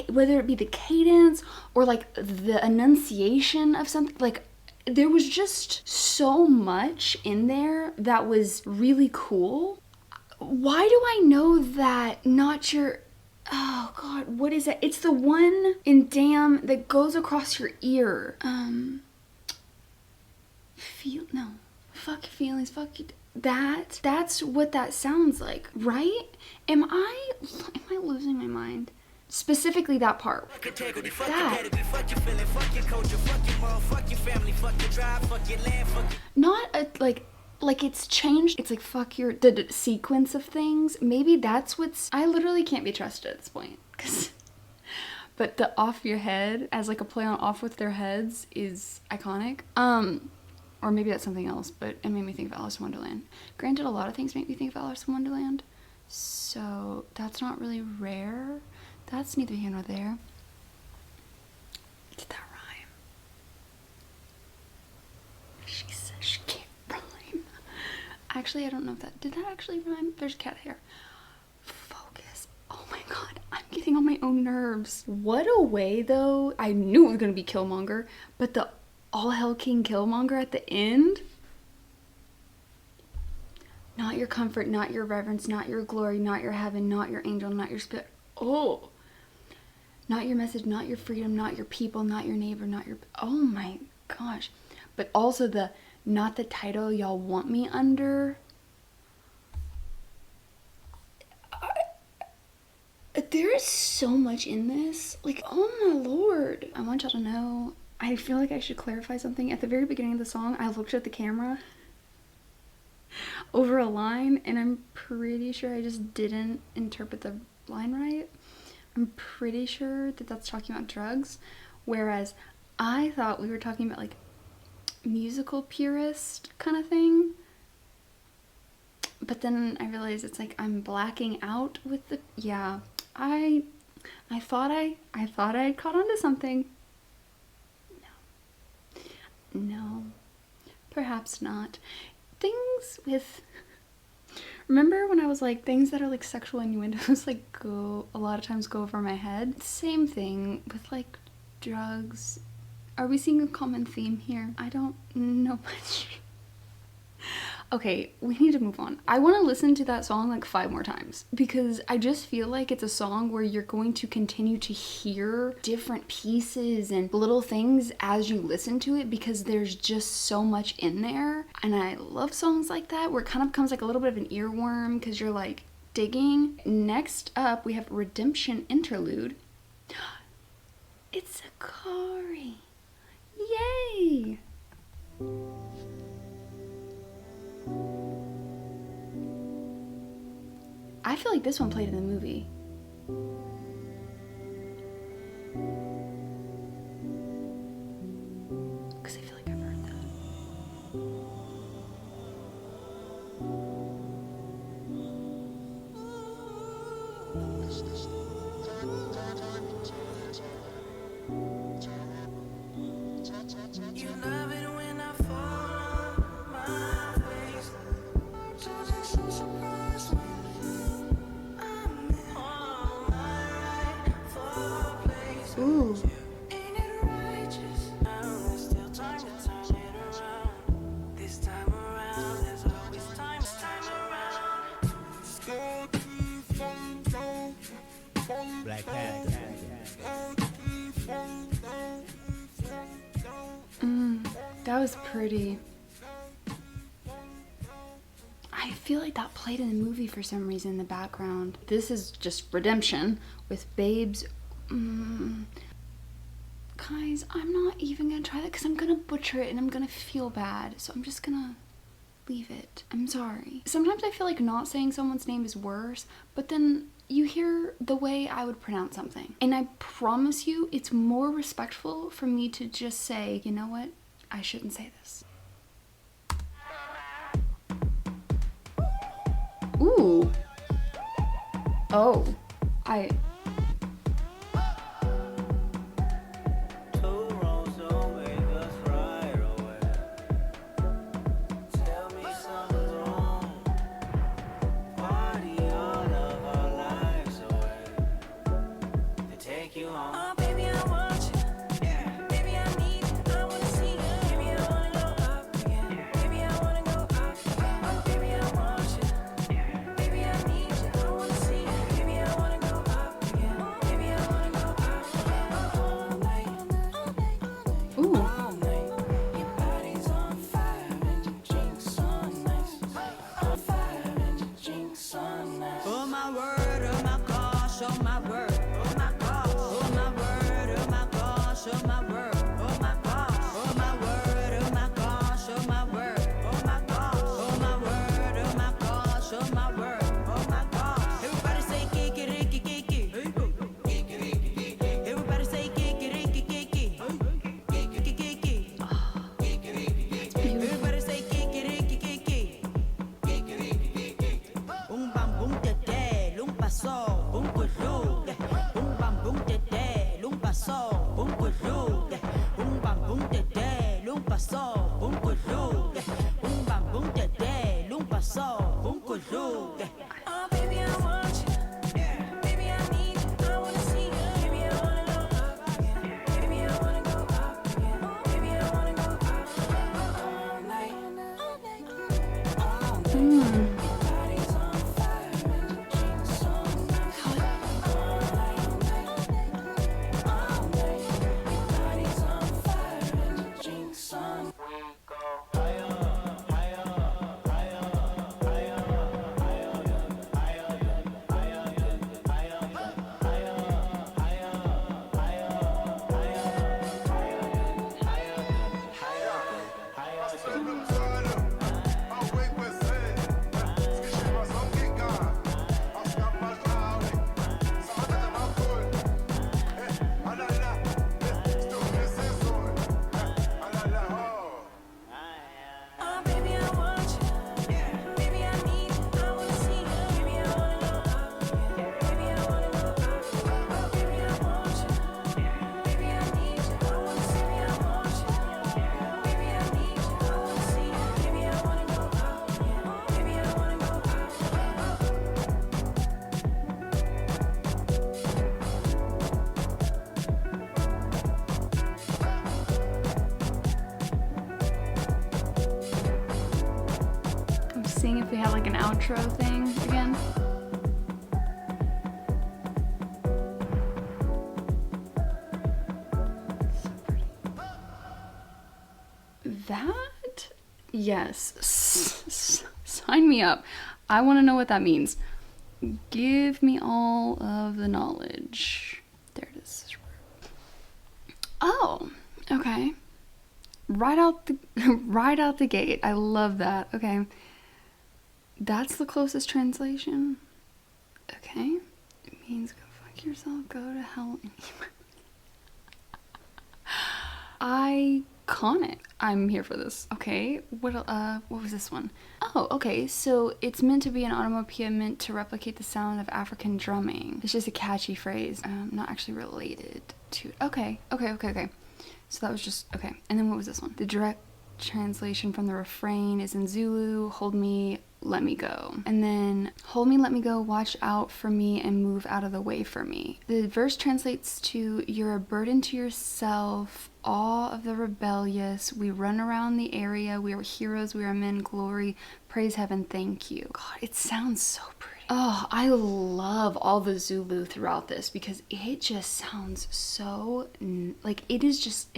whether it be the cadence or like the enunciation of something, like there was just so much in there that was really cool. Why do I know that not your, oh god, what is that? It's the one in Damn that goes across your ear. Fuck your feelings, fuck you. That's what that sounds like, right? Am I losing my mind? Specifically that part. Not like it's changed. It's like fuck your the sequence of things. Maybe that's what's. I literally can't be trusted at this point. But the off your head as like a play on off with their heads is iconic. Or maybe that's something else. But it made me think of Alice in Wonderland. Granted, a lot of things make me think of Alice in Wonderland. So that's not really rare. That's neither here nor there. Did that rhyme? She says she can't rhyme. Actually, I don't know if that... Did that actually rhyme? There's cat hair. Focus. Oh my god, I'm getting on my own nerves. What a way, though. I knew it was going to be Killmonger, but the All Hell King Killmonger at the end... Not your comfort, not your reverence, not your glory, not your heaven, not your angel, not your spirit. Oh! Not your message, not your freedom, not your people, not your neighbor, not your... Oh my gosh. But also the, not the title y'all want me under. There is so much in this. Like, oh my lord. I want y'all to know, I feel like I should clarify something. At the very beginning of the song, I looked at the camera over a line, and I'm pretty sure I just didn't interpret the line right. I'm pretty sure that that's talking about drugs, whereas I thought we were talking about like musical purist kind of thing. But then I realized it's like I'm blacking out with the, yeah, I thought I caught on to something. No, perhaps not. Things with, remember when I was like, things that are like sexual innuendos like a lot of times go over my head? Same thing with like drugs. Are we seeing a common theme here? I don't know much. Okay, we need to move on. I want to listen to that song like 5 more times because I just feel like it's a song where you're going to continue to hear different pieces and little things as you listen to it because there's just so much in there. And I love songs like that where it kind of becomes like a little bit of an earworm because you're like digging. Next up, we have Redemption Interlude. It's Sakari. Yay! I feel like this one played in the movie. Because I feel like I've heard that. You love it when I fall. That was pretty. I feel like that played in the movie for some reason in the background. This is just Redemption with Babes. Guys, I'm not even gonna try that because I'm gonna butcher it and I'm gonna feel bad. So I'm just gonna leave it. I'm sorry. Sometimes I feel like not saying someone's name is worse, but then you hear the way I would pronounce something. And I promise you, it's more respectful for me to just say, you know what? I shouldn't say this. Ooh. Oh. Seeing if we have like an outro thing again. So pretty. That, yes, sign me up. I want to know what that means. Give me all of the knowledge. There it is. Oh, okay. Right out the gate. I love that. Okay. That's the closest translation. Okay. It means go fuck yourself, go to hell. Iconic. I'm here for this. Okay. What was this one? Oh, okay. So it's meant to be an onomatopoeia meant to replicate the sound of African drumming. It's just a catchy phrase. Not actually related to. Okay. So that was just okay. And then what was this one? The direct translation from the refrain is in Zulu, hold me, let me go. And then hold me, let me go, watch out for me and move out of the way for me. The verse translates to you're a burden to yourself, awe of the rebellious, we run around the area, we are heroes, we are men, glory, praise heaven, thank you. God, it sounds so pretty. Oh, I love all the Zulu throughout this because it just sounds so, like it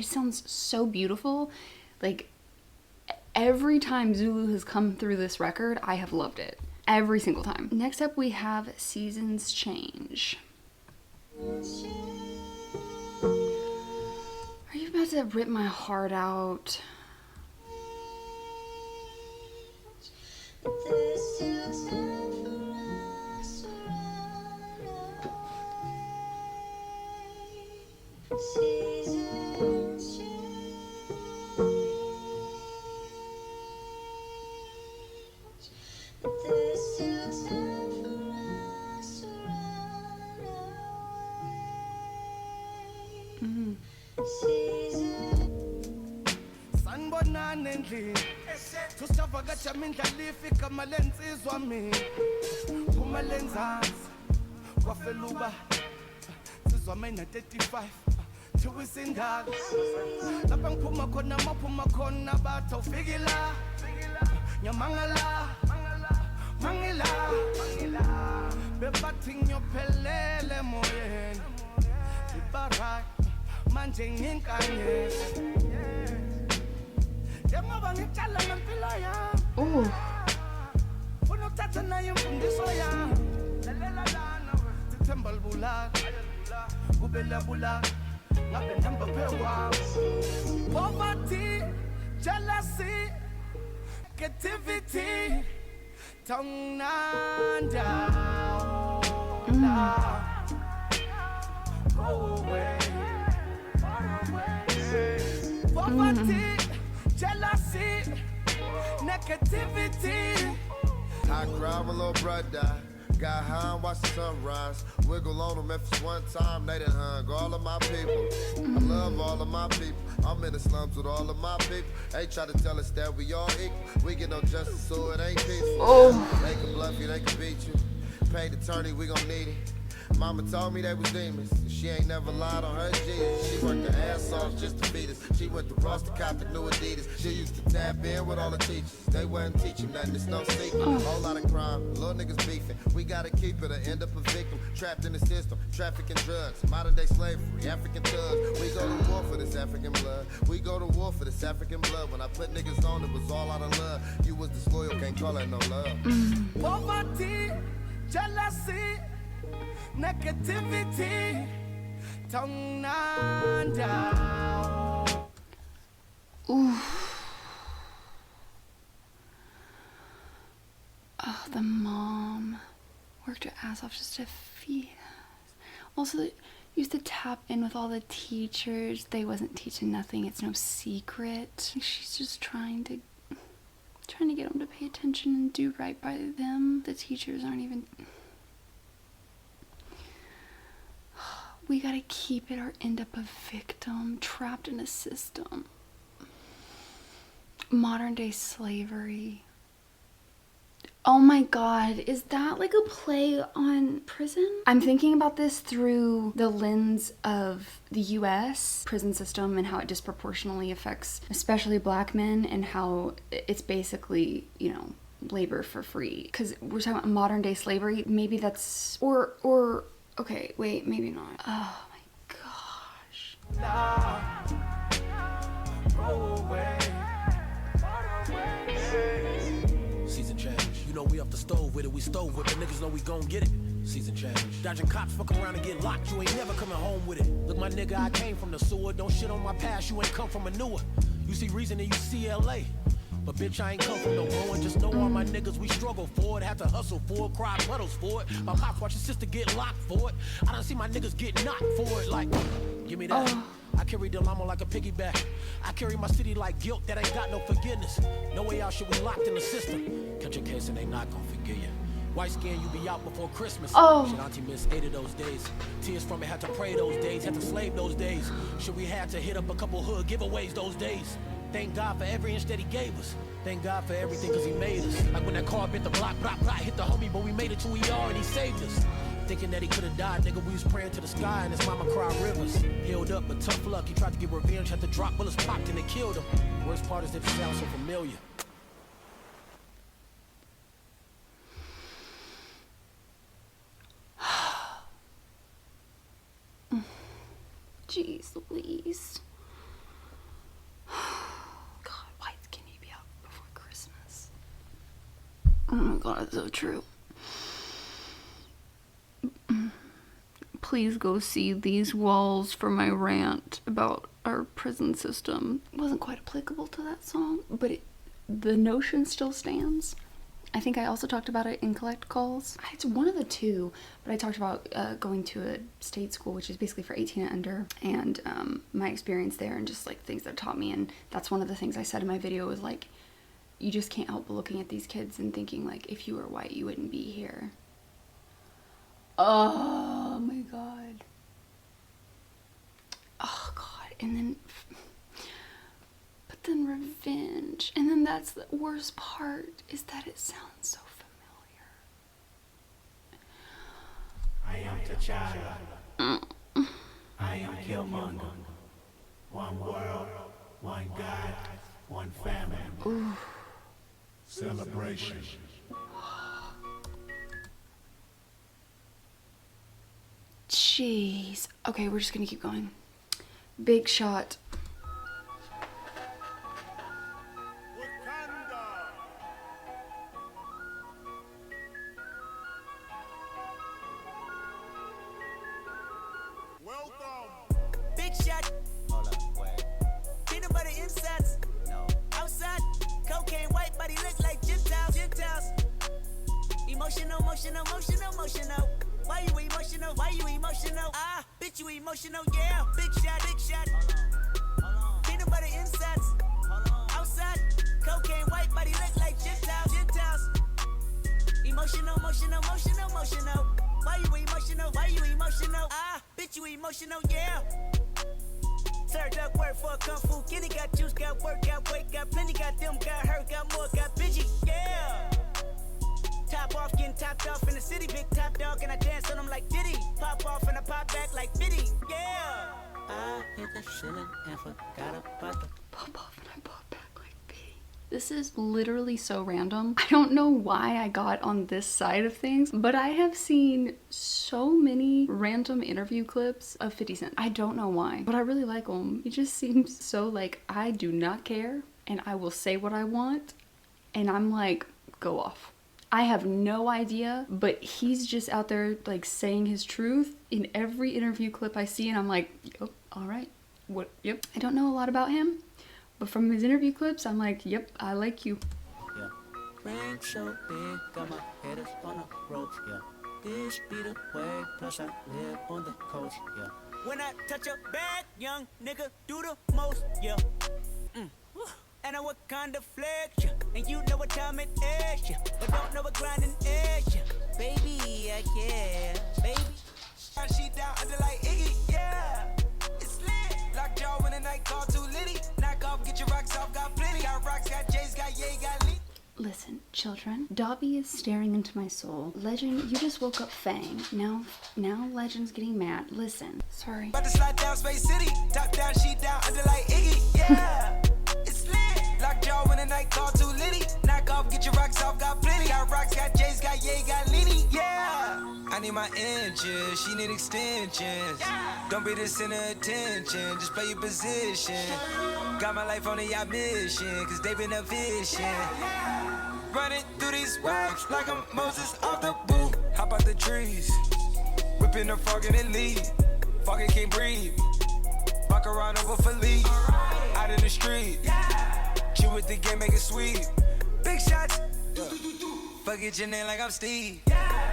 sounds so beautiful. Like Every time Zulu has come through this record, I have loved it. Every single time. Next up, we have Seasons Change. Are you about to rip my heart out? Poverty, jealousy, negativity, tongue down. Go away, far away. Poverty, jealousy, negativity. I cried when little brother died. Got high and watched the sunrise. Wiggle on them if it's one time. They done hung all of my people. I love all of my people. I'm in the slums with all of my people. They try to tell us that we all equal. We get no justice, so it ain't peaceful. They can bluff you, they can beat you. Paid attorney, we gon' need it. Mama told me they was demons. She ain't never lied on her Jesus. She worked her ass off just to feed us. She went to Ross to cop the new Adidas. She used to tap in with all the teachers. They wasn't teaching nothing, it's no secret. Whole lot of crime, little niggas beefing. We gotta keep it or end up a victim. Trapped in the system, trafficking drugs. Modern day slavery, African thugs. We go to war for this African blood. We go to war for this African blood. When I put niggas on, it was all out of love. You was disloyal, can't call that no love. Poverty, jealousy, negativity, tongue down. Oh, the mom worked her ass off just to feed us. Also, used to tap in with all the teachers. They wasn't teaching nothing. It's no secret. She's just trying to get them to pay attention and do right by them. The teachers aren't even... We gotta keep it or end up a victim, trapped in a system. Modern day slavery. Oh my god, is that like a play on prison? I'm thinking about this through the lens of the US prison system and how it disproportionately affects especially black men, and how it's basically, you know, labor for free. Because we're talking about modern day slavery, maybe that's, or okay, wait, maybe not. Oh my gosh. Season change. You know we off the stove with it, we stove with it. Niggas know we gon' get it. Season change. Dodging cops, fuck around and get locked. You ain't never coming home with it. Look, my nigga, I came from the sewer. Don't shit on my past, you ain't come from a newer. You see reason and you see LA. But bitch, I ain't come from no ruin. Just know all my niggas, we struggle for it. Have to hustle for it, cry puddles for it. My pops watch his sister get locked for it. I done see my niggas get knocked for it. Like, give me that. I carry the llama like a piggyback. I carry my city like guilt that ain't got no forgiveness. No way out, shit, we locked in the system. Catch a case and they not gonna forgive you. White skin, you be out before Christmas. Shit, auntie missed 8 of those days. Tears from it, had to pray those days. Had to slave those days. Shit, we had to hit up a couple hood giveaways those days. Thank God for every inch that he gave us. Thank God for everything cause he made us. Like when that car bit the block, hit the homie, but we made it to ER and he saved us. Thinking that he could've died, nigga, we was praying to the sky and his mama cried rivers. Healed up, but tough luck, he tried to get revenge, had to drop bullets popped and they killed him. Worst part is that it sounds so familiar. Jeez Louise. God, why can he be out god, it's so true. Please go see These Walls for my rant about our prison system. It wasn't quite applicable to that song, but the notion still stands. I think I also talked about it in Collect Calls. It's one of the two, but I talked about going to a state school, which is basically for 18 and under, and my experience there and just like things that taught me. And that's one of the things I said in my video was like, you just can't help but looking at these kids and thinking like, if you were white, you wouldn't be here. Oh my god. Oh god. And then, but then revenge. And then that's the worst part, is that it sounds so familiar. I am T'Challa. I am Killmonger. One world, one God, one family. Ooh. Celebration. Jeez. Okay, we're just gonna keep going. Big shot. Big shot. Hold up, wait. Peanut butter insides. No. Outside. Cocaine white body look like Gentiles. Emotional. Why you emotional? Ah, bitch, you emotional, yeah. Big shot. Hold on. Peanut butter insides. Outside. Cocaine white body look like Gentiles. Emotional. Why you emotional? Ah, bitch, you emotional, yeah. Served up work for a kung fu. Kenny got juice, got work, got weight, got plenty, got them, got hurt, got more, got bitchy, yeah. Top off, getting topped off in the city, big top dog, and I dance on them like Diddy. Pop off and I pop back like Biddy, yeah. I hit the ceiling and forgot about the Pop off and I pop back like Biddy. This is literally so random. I don't know why I got on this side of things, but I have seen so many random interview clips of 50 Cent. I don't know why, but I really like him. He just seems so like, I do not care and I will say what I want, and I'm like, go off. I have no idea, but he's just out there like saying his truth in every interview clip I see, and I'm like, yep, all right, what, yep. I don't know a lot about him, but from his interview clips, I'm like, yep, I like you. yeah. Rain so big, got my headers on the ropes, yeah. This be the way, plus I live on the coast, yeah. When I touch a bag, young nigga do the most, yeah. And I what kind of flex, yeah. And you know what time it is, yeah. But don't know what grinding is, yeah. Baby, I care, baby. She down under like Iggy, yeah. It's lit. Lockjaw when the night call too litty. Knock off, get your rocks off, got plenty. Got rocks, got J's, got yay, got lit. Listen, children, Dobby is staring into my soul. Legend, you just woke up Fang. Now Legend's getting mad. Listen, sorry. About to slide down Space City. Top down, she down under like Iggy, yeah. It's lit. Lockjaw when the night call too litty. Knock off, get your rocks off, got plenty. Got rocks, got J's, got yay, got Lenny, yeah. I need my inches, she need extensions. Yeah. Don't be the center of attention, just play your position. Got my life on a yacht mission, cause they been efficient. Running through these waves like I'm Moses off the boot. Hop out the trees, whipping the frog in the lead. Fucking can't breathe. Fuck around over for lead. Out in the street. Chew with the game, make it sweet. Big shots. Fuck it, your name like I'm Steve.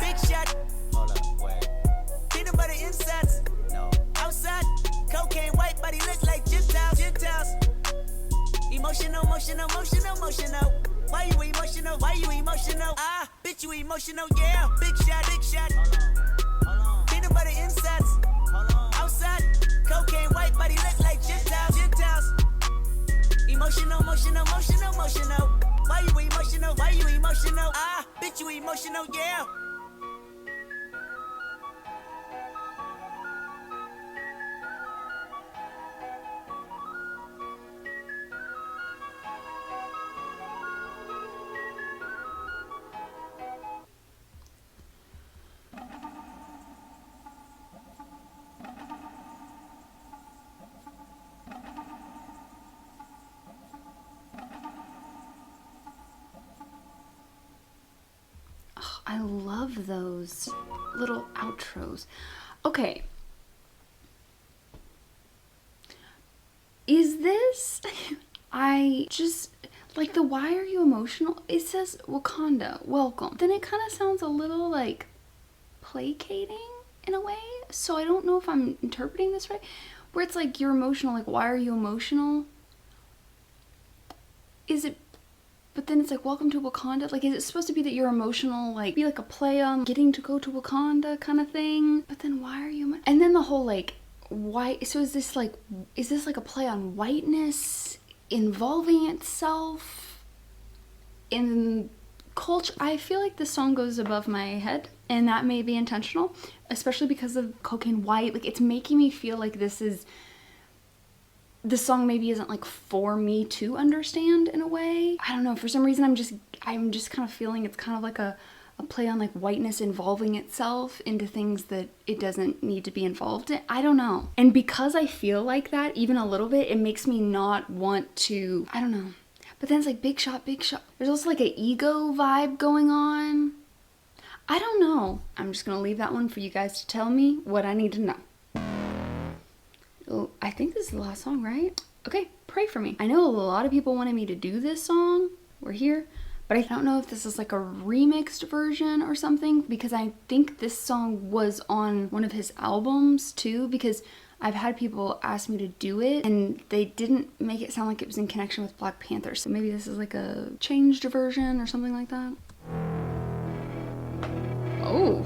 Big shot. Hold up, wait. Peanut butter insides. No. Outside. Cocaine white body look like Gentiles. Emotional. Why you emotional? Ah, bitch, you emotional, yeah. Big shot. Hold on. Peanut butter insides. Hold on. Outside. Cocaine white body look like Gentiles. Emotional. Why you emotional? Ah, bitch, you emotional, yeah. I love those little outros. Okay. Is this, I just, like the why are you emotional? It says Wakanda, welcome. Then it kind of sounds a little like placating in a way. So I don't know if I'm interpreting this right. Where it's like you're emotional, like why are you emotional? Is it, but then it's like welcome to Wakanda. Like is it supposed to be that you're emotional, like be like a play on getting to go to Wakanda kind of thing? But then why are you, and then the whole like, white, so is this like a play on whiteness involving itself in culture? I feel like this song goes above my head, and that may be intentional, especially because of cocaine white. Like it's making me feel like this song maybe isn't like for me to understand in a way. I don't know, for some reason I'm just kind of feeling it's kind of like a play on like whiteness involving itself into things that it doesn't need to be involved in. I don't know. And because I feel like that even a little bit, it makes me not want to, I don't know. But then it's like big shot, big shot. There's also like an ego vibe going on. I don't know. I'm just gonna leave that one for you guys to tell me what I need to know. Oh, I think this is the last song, right? Okay, pray for me. I know a lot of people wanted me to do this song. We're here. But I don't know if this is like a remixed version or something, because I think this song was on one of his albums too, because I've had people ask me to do it and they didn't make it sound like it was in connection with Black Panther. So maybe this is like a changed version or something like that. Oh.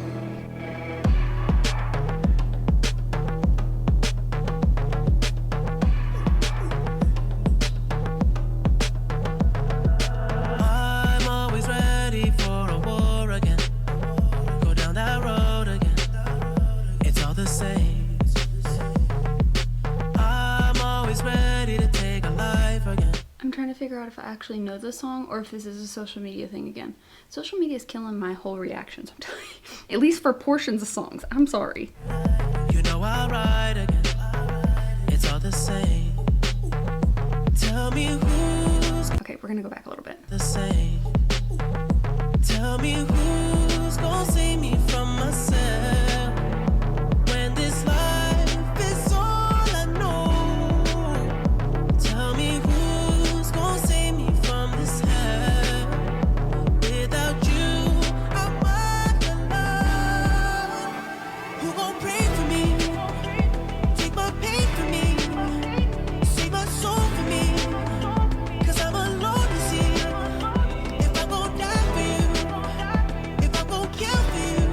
Figure out if I actually know the song or if this is a social media thing again. Social media is killing my whole reactions, I'm telling you. At least for portions of songs. I'm sorry. You know I'll ride again. It's all the same. Tell me who's okay, we're gonna go back a little bit. The same. Tell me who's gonna save me from myself when this life is all I know. Tell me who's gonna save me from this hell. Without you, I'm alone. Who gon' pray for me? Take my pain for me. Save my soul for me. 'Cause I'm alone to see. If I'm gon' die for you, if I'm gon' kill for you,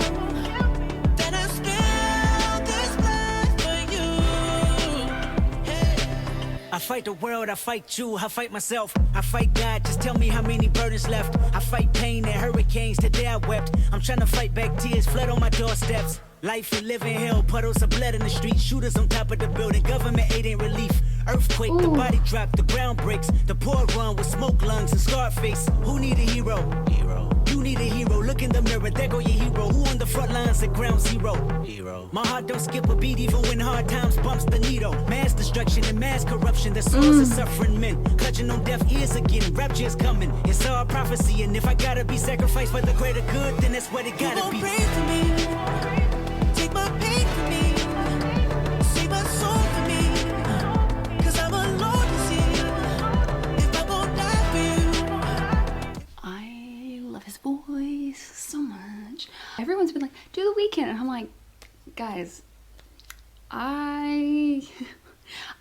then I spill this blood for you. Hey. I fight the world, I fight you, I fight myself, I fight God. Just tell me how many burdens left. I fight pain and hurricanes. Today I wept. I'm trying to fight back tears, flood on my doorsteps. Life you live in hell, puddles of blood in the street, shooters on top of the building. Government aid ain't relief. Earthquake, the body drop, the ground breaks. The poor run with smoke lungs and scarred face. Who need a hero? You need a hero. Look in the mirror, there go your hero. Who on the front lines at ground zero? My heart don't skip a beat even when hard times bumps the needle. Mass destruction and mass corruption, the souls of suffering men. Clutching on deaf ears again, rapture is coming. It's all prophecy, and if I gotta be sacrificed for the greater good, then that's what it gotta be. You gon' pray for me. Take my pain for me. Save my soul for me. 'Cause I'm alone to see. If I'm gon' die for you. I love his voice so much. Everyone's been like, do The Weeknd, and I'm like, guys, I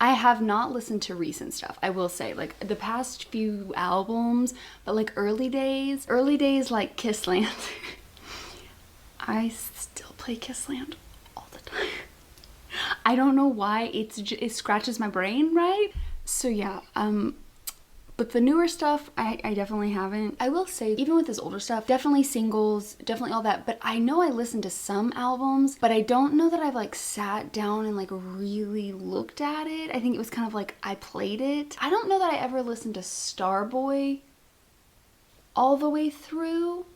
have not listened to recent stuff. I will say, like the past few albums, but like early days like Kissland. I still play Kissland all the time. I don't know why, it scratches my brain, right? So yeah, but the newer stuff, I definitely haven't. I will say, even with this older stuff, definitely singles, definitely all that, but I know I listened to some albums, but I don't know that I've like sat down and like really looked at it. I think it was kind of like I played it. I don't know that I ever listened to Starboy all the way through.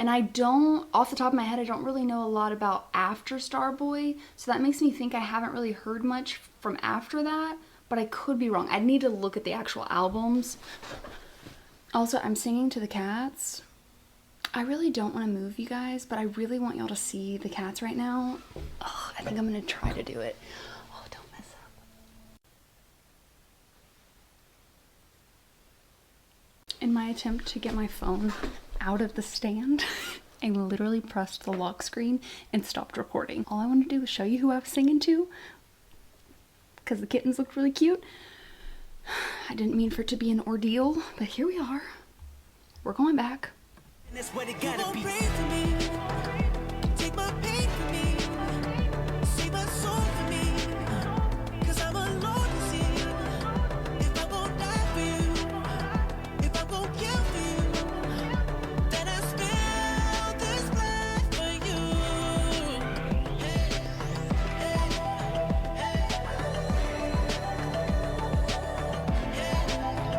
And I don't, off the top of my head, I don't really know a lot about after Starboy. So that makes me think I haven't really heard much from after that, but I could be wrong. I'd need to look at the actual albums. Also, I'm singing to the cats. I really don't want to move you guys, but I really want y'all to see the cats right now. Oh, I think I'm gonna try to do it. Oh, don't mess up. In my attempt to get my phone out of the stand, I literally pressed the lock screen and stopped recording. All I wanted to do was show you who I was singing to, because the kittens looked really cute. I didn't mean for it to be an ordeal, but here we are. We're going back. And that's what it gotta be. Pray for me. Take my pain for me. Save my soul for me. 'Cause I'm alone to see. If I'm gonna die for you, if I'm gonna kill for you, then I spill this blood for you.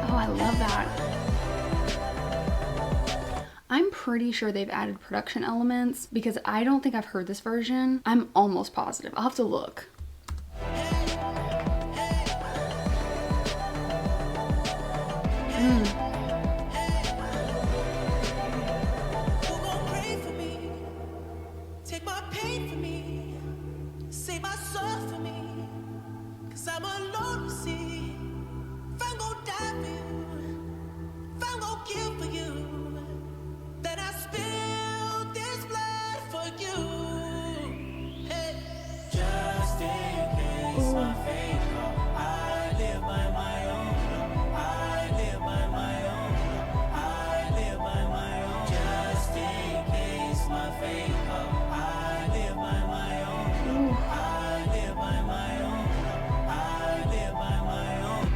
Oh, I love that. I'm pretty sure they've added production elements because I don't think I've heard this version. I'm almost positive. I'll have to look. Who gon' pray for me? Take my pain for me. Save my soul for me. 'Cause I'm alone to see. If I'm gon' die for you, if I'm gon' kill for you, then I spill this blood for you. Hey. Just in case my fate come, I live by my own law. I live by my own law. I live by my own. Just in case my fate come, I live by my own law. I live by my own law. I live by my own.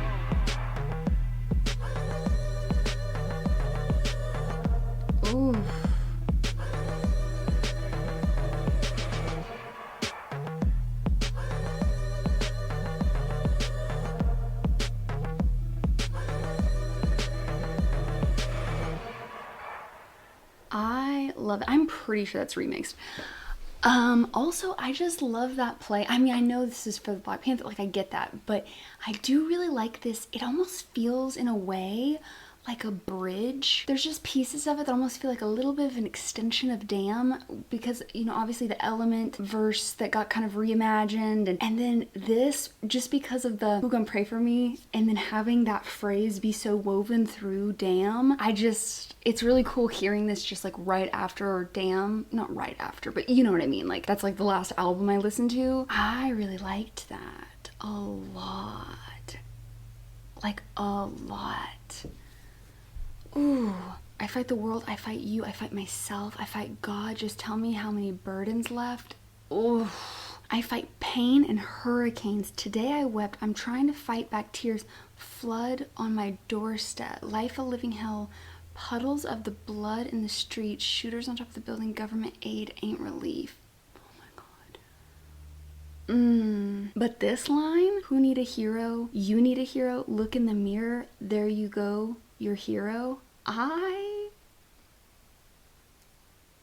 Ooh. I love it. I'm pretty sure that's remixed. Also, I just love that play. I mean, I know this is for the Black Panther, like I get that, but I do really like this. It almost feels in a way like a bridge. There's just pieces of it that almost feel like a little bit of an extension of Damn, because, you know, obviously the Element verse that got kind of reimagined, and then this, just because of the Who Gon' Pray For Me, and then having that phrase be so woven through Damn, it's really cool hearing this just like right after Damn, not right after, but you know what I mean, like that's like the last album I listened to. I really liked that a lot, like a lot. Ooh, I fight the world, I fight you, I fight myself, I fight God, just tell me how many burdens left. Ooh, I fight pain and hurricanes. Today I wept, I'm trying to fight back tears. Flood on my doorstep, life a living hell. Puddles of the blood in the street, shooters on top of the building, government aid ain't relief. Oh my god. But this line, who need a hero? You need a hero. Look in the mirror, there you go, your hero.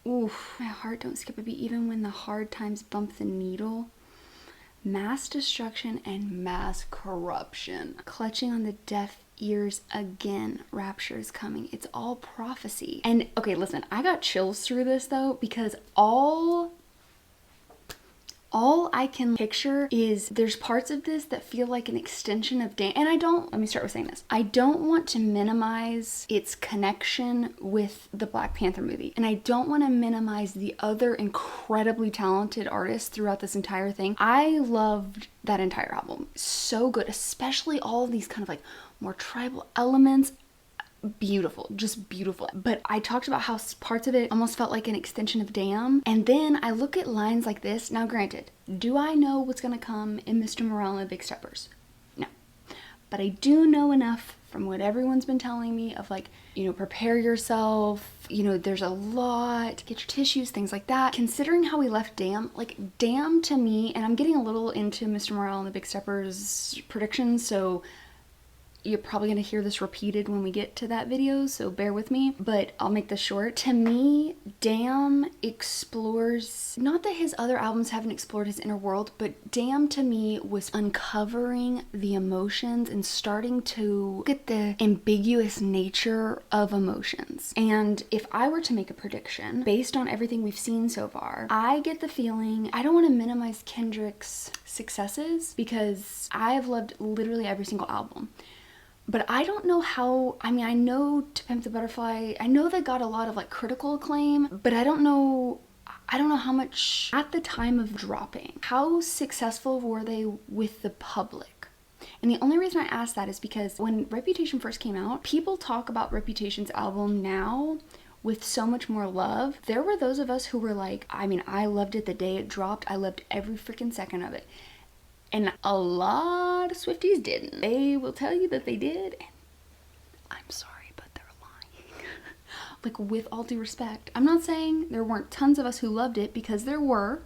Oof, my heart don't skip a beat even when the hard times bump the needle. Mass destruction and mass corruption. Clutching on the deaf ears again. Rapture is coming. It's all prophecy. And okay, listen, I got chills through this though, because all I can picture is there's parts of this that feel like an extension of Damn. And let me start with saying this. I don't want to minimize its connection with the Black Panther movie. And I don't want to minimize the other incredibly talented artists throughout this entire thing. I loved that entire album. So good, especially all of these kind of like more tribal elements. Beautiful, just beautiful. But I talked about how parts of it almost felt like an extension of Damn, and then I look at lines like this. Now granted, do I know what's gonna come in Mr. Morale and the Big Steppers? No, but I do know enough from what everyone's been telling me of like, you know, prepare yourself, you know, there's a lot, get your tissues, things like that. Considering how we left Damn, like Damn to me, and I'm getting a little into Mr. Morale and the Big Steppers predictions, so You're probably gonna hear this repeated when we get to that video, so bear with me, but I'll make this short. To me, Damn explores, not that his other albums haven't explored his inner world, but Damn to me was uncovering the emotions and starting to look at the ambiguous nature of emotions. And if I were to make a prediction, based on everything we've seen so far, I get the feeling, I don't want to minimize Kendrick's successes because I have loved literally every single album. But I don't know how, I mean, I know To Pimp the Butterfly, I know they got a lot of like critical acclaim, but I don't know how much at the time of dropping. How successful were they with the public? And the only reason I ask that is because when Reputation first came out, people talk about Reputation's album now with so much more love. There were those of us who were like, I mean, I loved it the day it dropped. I loved every freaking second of it. And a lot of SWIFTIEs didn't. They will tell you that they did, and I'm sorry, but they're lying. Like, with all due respect. I'm not saying there weren't tons of us who loved it, because there were,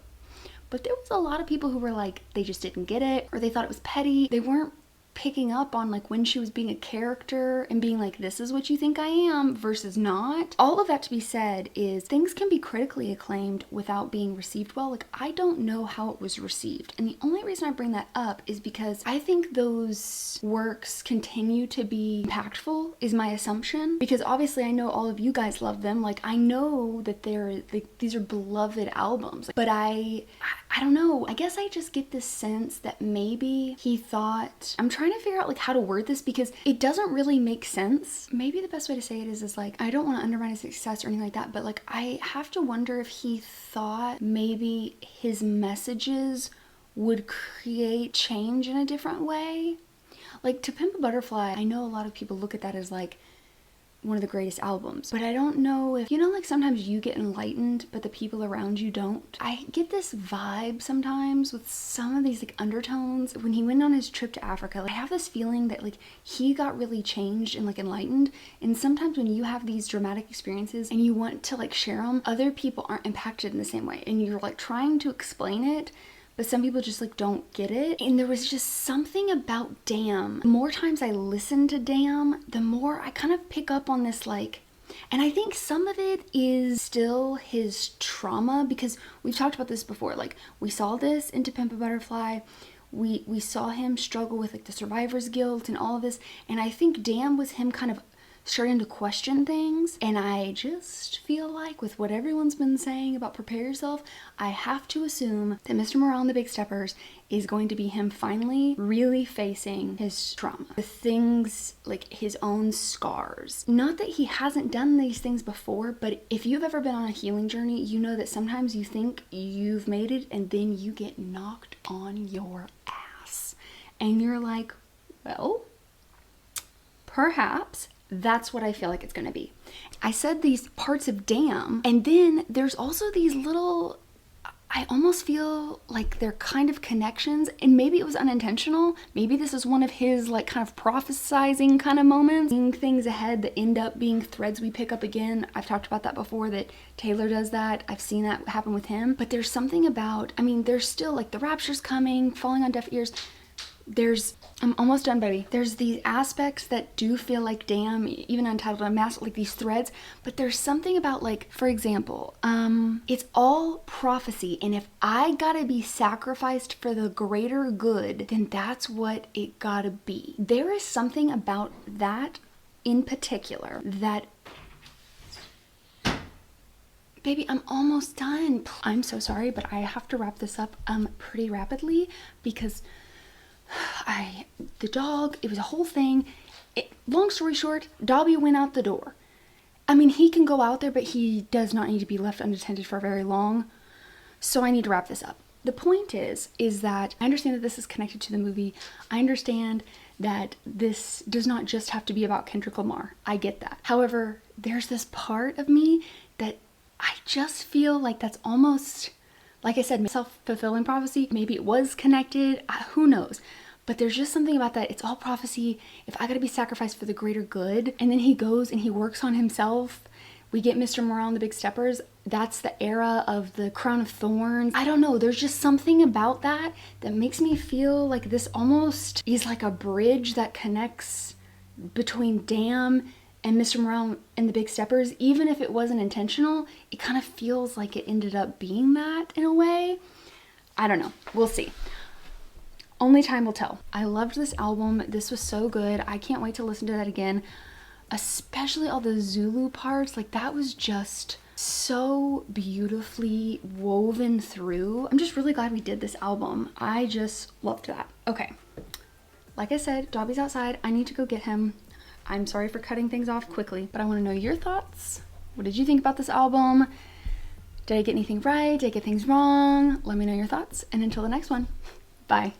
but there was a lot of people who were like, they just didn't get it, or they thought it was petty. They weren't picking up on like when she was being a character and being like, this is what you think I am versus not. All of that to be said is things can be critically acclaimed without being received well. Like, I don't know how it was received, and the only reason I bring that up is because I think those works continue to be impactful, is my assumption, because obviously I know all of you guys love them. Like, I know that they're like, these are beloved albums, but I don't know, I guess I just get this sense that maybe he thought, I'm trying to figure out like how to word this because it doesn't really make sense. Maybe the best way to say it is like, I don't want to undermine his success or anything like that, but like, I have to wonder if he thought maybe his messages would create change in a different way. Like, To Pimp a Butterfly, I know a lot of people look at that as like one of the greatest albums, but I don't know if, you know, like sometimes you get enlightened but the people around you don't. I get this vibe sometimes with some of these like undertones. When he went on his trip to Africa, like, I have this feeling that like he got really changed and like enlightened, and sometimes when you have these dramatic experiences and you want to like share them, other people aren't impacted in the same way, and you're like trying to explain it, but some people just like don't get it. And there was just something about Damn. The more times I listen to Damn, the more I kind of pick up on this like, and I think some of it is still his trauma, because we've talked about this before. Like, we saw this in To Pimp a Butterfly. We saw him struggle with like the survivor's guilt and all of this. And I think Damn was him kind of starting to question things, and I just feel like with what everyone's been saying about prepare yourself, I have to assume that Mr. Morale and the Big Steppers is going to be him finally really facing his trauma, the things like his own scars. Not that he hasn't done these things before, but if you've ever been on a healing journey, you know that sometimes you think you've made it and then you get knocked on your ass and you're like, well, perhaps that's what I feel like it's gonna be. I said these parts of Damn, and then there's also these little, I almost feel like they're kind of connections, and maybe it was unintentional. Maybe this is one of his like kind of prophesizing kind of moments, seeing things ahead that end up being threads we pick up again. I've talked about that before, that Taylor does that. I've seen that happen with him. But there's something about, I mean, there's still like the rapture's coming, falling on deaf ears. I'm almost done, baby. There's these aspects that do feel like Damn, even Untitled Unmasked, like these threads, but there's something about like, for example, it's all prophecy, and if I gotta be sacrificed for the greater good, then that's what it gotta be. There is something about that in particular that, baby, I'm almost done. I'm so sorry, but I have to wrap this up pretty rapidly because the dog, it was a whole thing. Long story short, Dobby went out the door. I mean, he can go out there, but he does not need to be left unattended for very long. So I need to wrap this up. The point is that I understand that this is connected to the movie. I understand that this does not just have to be about Kendrick Lamar. I get that. However, there's this part of me that I just feel like that's almost, like I said, self-fulfilling prophecy. Maybe it was connected, who knows? But there's just something about that. It's all prophecy. If I gotta be sacrificed for the greater good, and then he goes and he works on himself. We get Mr. Morale and the Big Steppers. That's the era of the Crown of Thorns. I don't know. There's just something about that that makes me feel like this almost is like a bridge that connects between Damn and Mr. Morale and the Big Steppers, even if it wasn't intentional, it kind of feels like it ended up being that in a way. I don't know. We'll see. Only time will tell. I loved this album. This was so good. I can't wait to listen to that again, especially all the Zulu parts. Like, that was just so beautifully woven through. I'm just really glad we did this album. I just loved that. Okay. Like I said, Dobby's outside. I need to go get him. I'm sorry for cutting things off quickly, but I want to know your thoughts. What did you think about this album? Did I get anything right? Did I get things wrong? Let me know your thoughts. And until the next one, bye.